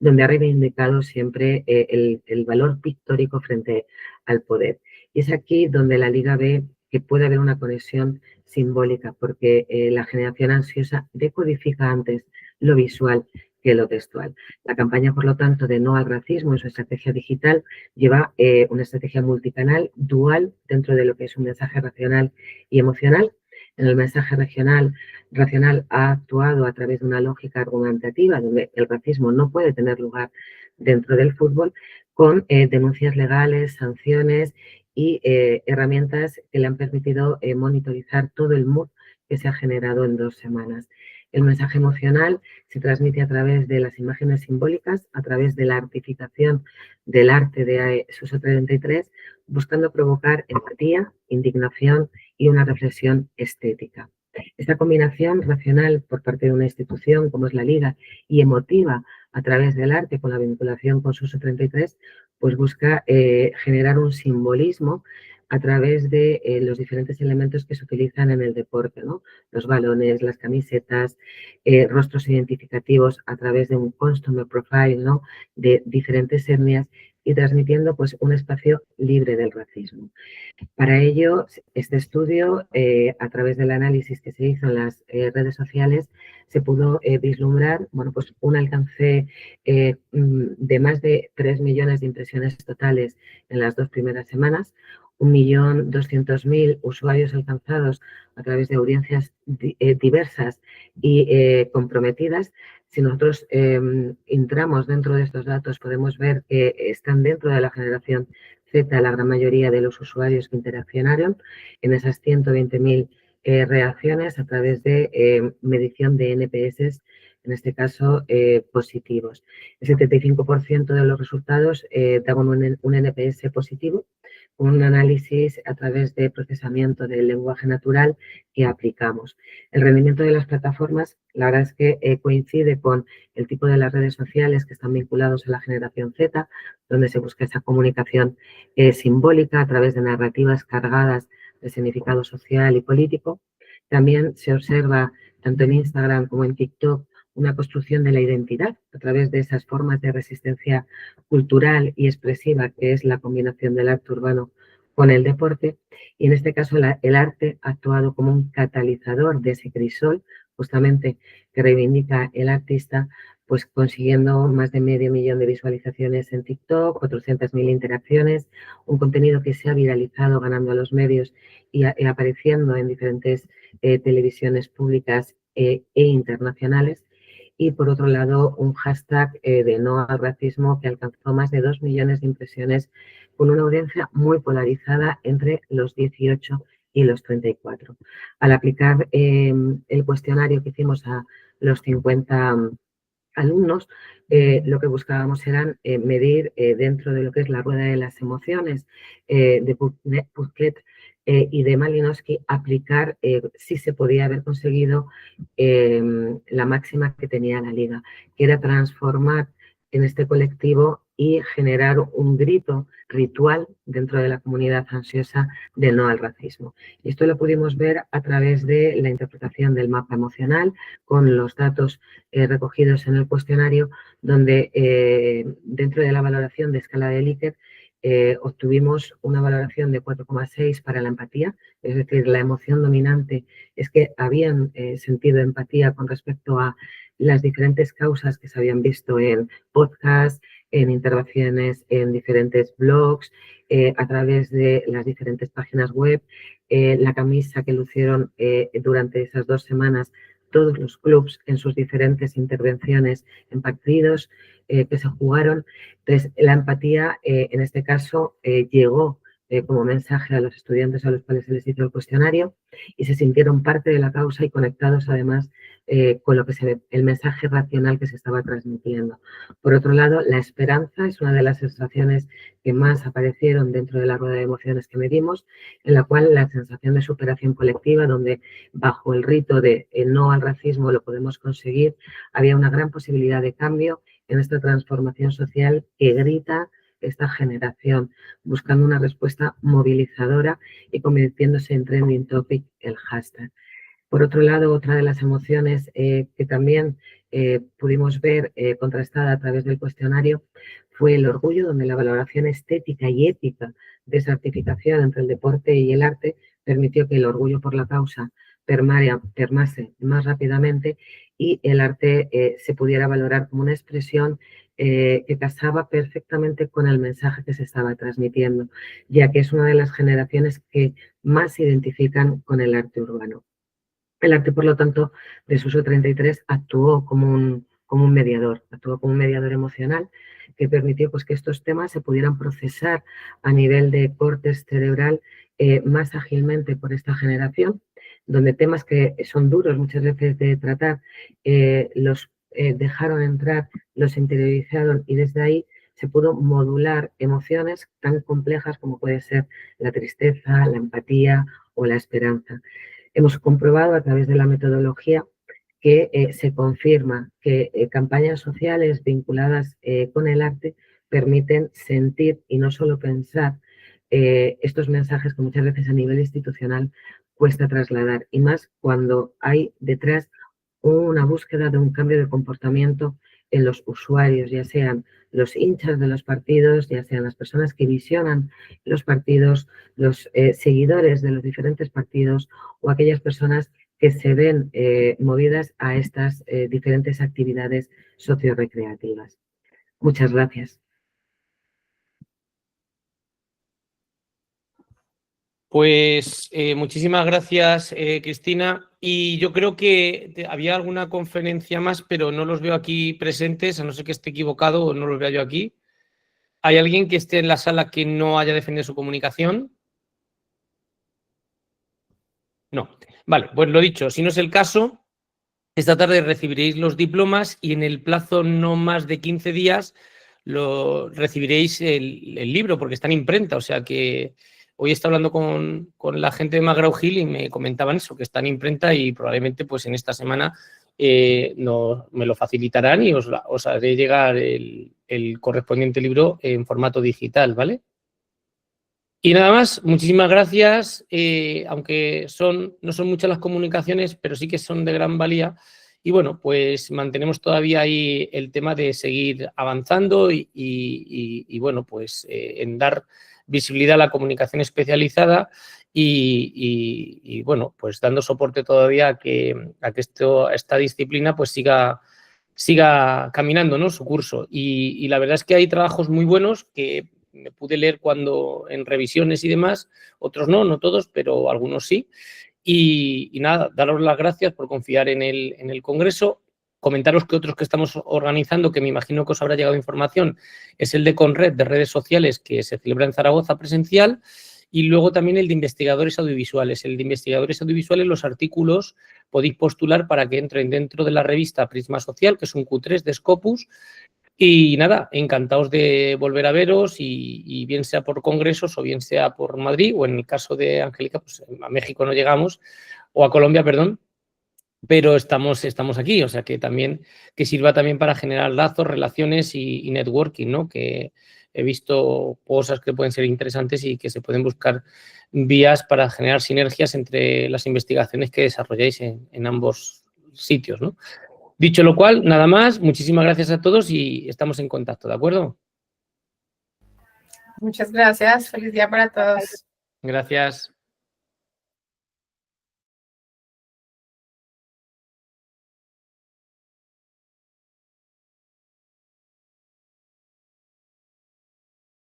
[SPEAKER 9] donde ha reivindicado siempre el valor pictórico frente al poder. Y es aquí donde la Liga ve que puede haber una conexión simbólica, porque la generación ansiosa decodifica antes lo visual que lo textual. La campaña, por lo tanto, de No al Racismo en su estrategia digital lleva una estrategia multicanal, dual, dentro de lo que es un mensaje racional y emocional. En el mensaje racional ha actuado a través de una lógica argumentativa, donde el racismo no puede tener lugar dentro del fútbol, con denuncias legales, sanciones y herramientas que le han permitido monitorizar todo el mood que se ha generado en 2 semanas. El mensaje emocional se transmite a través de las imágenes simbólicas, a través de la artificación del arte de Suso 33, buscando provocar empatía, indignación y una reflexión estética. Esta combinación racional por parte de una institución como es la Liga y emotiva a través del arte con la vinculación con Suso 33, pues busca generar un simbolismo a través de los diferentes elementos que se utilizan en el deporte, ¿no? Los balones, las camisetas, rostros identificativos a través de un customer profile, ¿no? De diferentes etnias y transmitiendo pues, un espacio libre del racismo. Para ello, este estudio, a través del análisis que se hizo en las redes sociales, se pudo vislumbrar bueno, pues un alcance de más de 3 millones de impresiones totales en las 2 primeras semanas, 1.200.000 usuarios alcanzados a través de audiencias diversas y comprometidas. Si nosotros entramos dentro de estos datos, podemos ver que están dentro de la generación Z la gran mayoría de los usuarios que interaccionaron en esas 120.000 reacciones a través de medición de NPS, en este caso positivos. El 75% de los resultados daban un NPS positivo, con un análisis a través de procesamiento del lenguaje natural que aplicamos. El rendimiento de las plataformas, la verdad es que coincide con el tipo de las redes sociales que están vinculados a la generación Z, donde se busca esa comunicación simbólica a través de narrativas cargadas de significado social y político. También se observa, tanto en Instagram como en TikTok, una construcción de la identidad a través de esas formas de resistencia cultural y expresiva que es la combinación del arte urbano con el deporte. Y en este caso el arte ha actuado como un catalizador de ese crisol, justamente que reivindica el artista, pues consiguiendo más de 500.000 de visualizaciones en TikTok, 400.000 interacciones, un contenido que se ha viralizado ganando a los medios y apareciendo en diferentes televisiones públicas e internacionales. Y por otro lado, un hashtag de no al racismo que alcanzó más de 2 millones de impresiones con una audiencia muy polarizada entre los 18 y los 34. Al aplicar el cuestionario que hicimos a los 50 alumnos, lo que buscábamos eran medir dentro de lo que es la rueda de las emociones de Puckett y de Malinowski, aplicar si se podía haber conseguido la máxima que tenía la Liga, que era transformar en este colectivo y generar un grito ritual dentro de la comunidad ansiosa de no al racismo. Y esto lo pudimos ver a través de la interpretación del mapa emocional con los datos recogidos en el cuestionario, donde dentro de la valoración de escala de Likert obtuvimos una valoración de 4,6 para la empatía, es decir, la emoción dominante es que habían sentido empatía con respecto a las diferentes causas que se habían visto en podcasts, en intervenciones en diferentes blogs, a través de las diferentes páginas web, la camisa que lucieron durante esas 2 semanas todos los clubs en sus diferentes intervenciones en partidos que se jugaron. Entonces, la empatía, en este caso, llegó como mensaje a los estudiantes a los cuales se les hizo el cuestionario y se sintieron parte de la causa y conectados, además, con lo que el mensaje racional que se estaba transmitiendo. Por otro lado, la esperanza es una de las sensaciones que más aparecieron dentro de la rueda de emociones que medimos, en la cual la sensación de superación colectiva, donde bajo el rito de no al racismo lo podemos conseguir, había una gran posibilidad de cambio en esta transformación social que grita esta generación, buscando una respuesta movilizadora y convirtiéndose en trending topic el hashtag. Por otro lado, otra de las emociones que también pudimos ver contrastada a través del cuestionario fue el orgullo, donde la valoración estética y ética de esa artificación entre el deporte y el arte permitió que el orgullo por la causa permase más rápidamente y el arte se pudiera valorar como una expresión que casaba perfectamente con el mensaje que se estaba transmitiendo, ya que es una de las generaciones que más se identifican con el arte urbano. El arte, por lo tanto, de Suso 33 actuó como un mediador, emocional que permitió pues, que estos temas se pudieran procesar a nivel de cortes cerebral más ágilmente por esta generación, donde temas que son duros muchas veces de tratar los dejaron entrar, los interiorizaron y desde ahí se pudo modular emociones tan complejas como puede ser la tristeza, la empatía o la esperanza. Hemos comprobado a través de la metodología que se confirma que campañas sociales vinculadas con el arte permiten sentir y no solo pensar estos mensajes que muchas veces a nivel institucional cuesta trasladar, y más cuando hay detrás una búsqueda de un cambio de comportamiento en los usuarios, ya sean los hinchas de los partidos, ya sean las personas que visionan los partidos, los seguidores de los diferentes partidos o aquellas personas que se ven movidas a estas diferentes actividades socio-recreativas. Muchas gracias.
[SPEAKER 1] Pues muchísimas gracias, Cristina. Y yo creo que había alguna conferencia más, pero no los veo aquí presentes, a no ser que esté equivocado o no los vea yo aquí. ¿Hay alguien que esté en la sala que no haya defendido su comunicación? No. Vale, pues lo dicho, si no es el caso, esta tarde recibiréis los diplomas y en el plazo no más de 15 días recibiréis el libro, porque está en imprenta, o sea que hoy he estado hablando con la gente de McGraw Hill y me comentaban eso, que está en imprenta y probablemente pues en esta semana me lo facilitarán y os haré llegar el correspondiente libro en formato digital, ¿vale? Y nada más, muchísimas gracias, aunque no son muchas las comunicaciones, pero sí que son de gran valía. Y bueno, pues mantenemos todavía ahí el tema de seguir avanzando y bueno, pues en dar visibilidad a la comunicación especializada y bueno, pues dando soporte todavía a que esta disciplina pues siga caminando, ¿no?, su curso. Y la verdad es que hay trabajos muy buenos que me pude leer en revisiones y demás, otros no todos, pero algunos sí. Y nada, daros las gracias por confiar en el Congreso. Comentaros que otros que estamos organizando, que me imagino que os habrá llegado información, es el de Conred, de redes sociales, que se celebra en Zaragoza presencial, y luego también el de investigadores audiovisuales. El de investigadores audiovisuales, los artículos podéis postular para que entren dentro de la revista Prisma Social, que es un Q3 de Scopus. Y nada, encantados de volver a veros y bien sea por congresos o bien sea por Madrid, o en el caso de Angélica, pues a México no llegamos, o a Colombia, perdón, pero estamos aquí, o sea que sirva también para generar lazos, relaciones y networking, ¿no? Que he visto cosas que pueden ser interesantes y que se pueden buscar vías para generar sinergias entre las investigaciones que desarrolláis en ambos sitios, ¿no? Dicho lo cual, nada más, muchísimas gracias a todos y estamos en contacto, ¿de acuerdo?
[SPEAKER 8] Muchas gracias, feliz día para todos.
[SPEAKER 1] Gracias.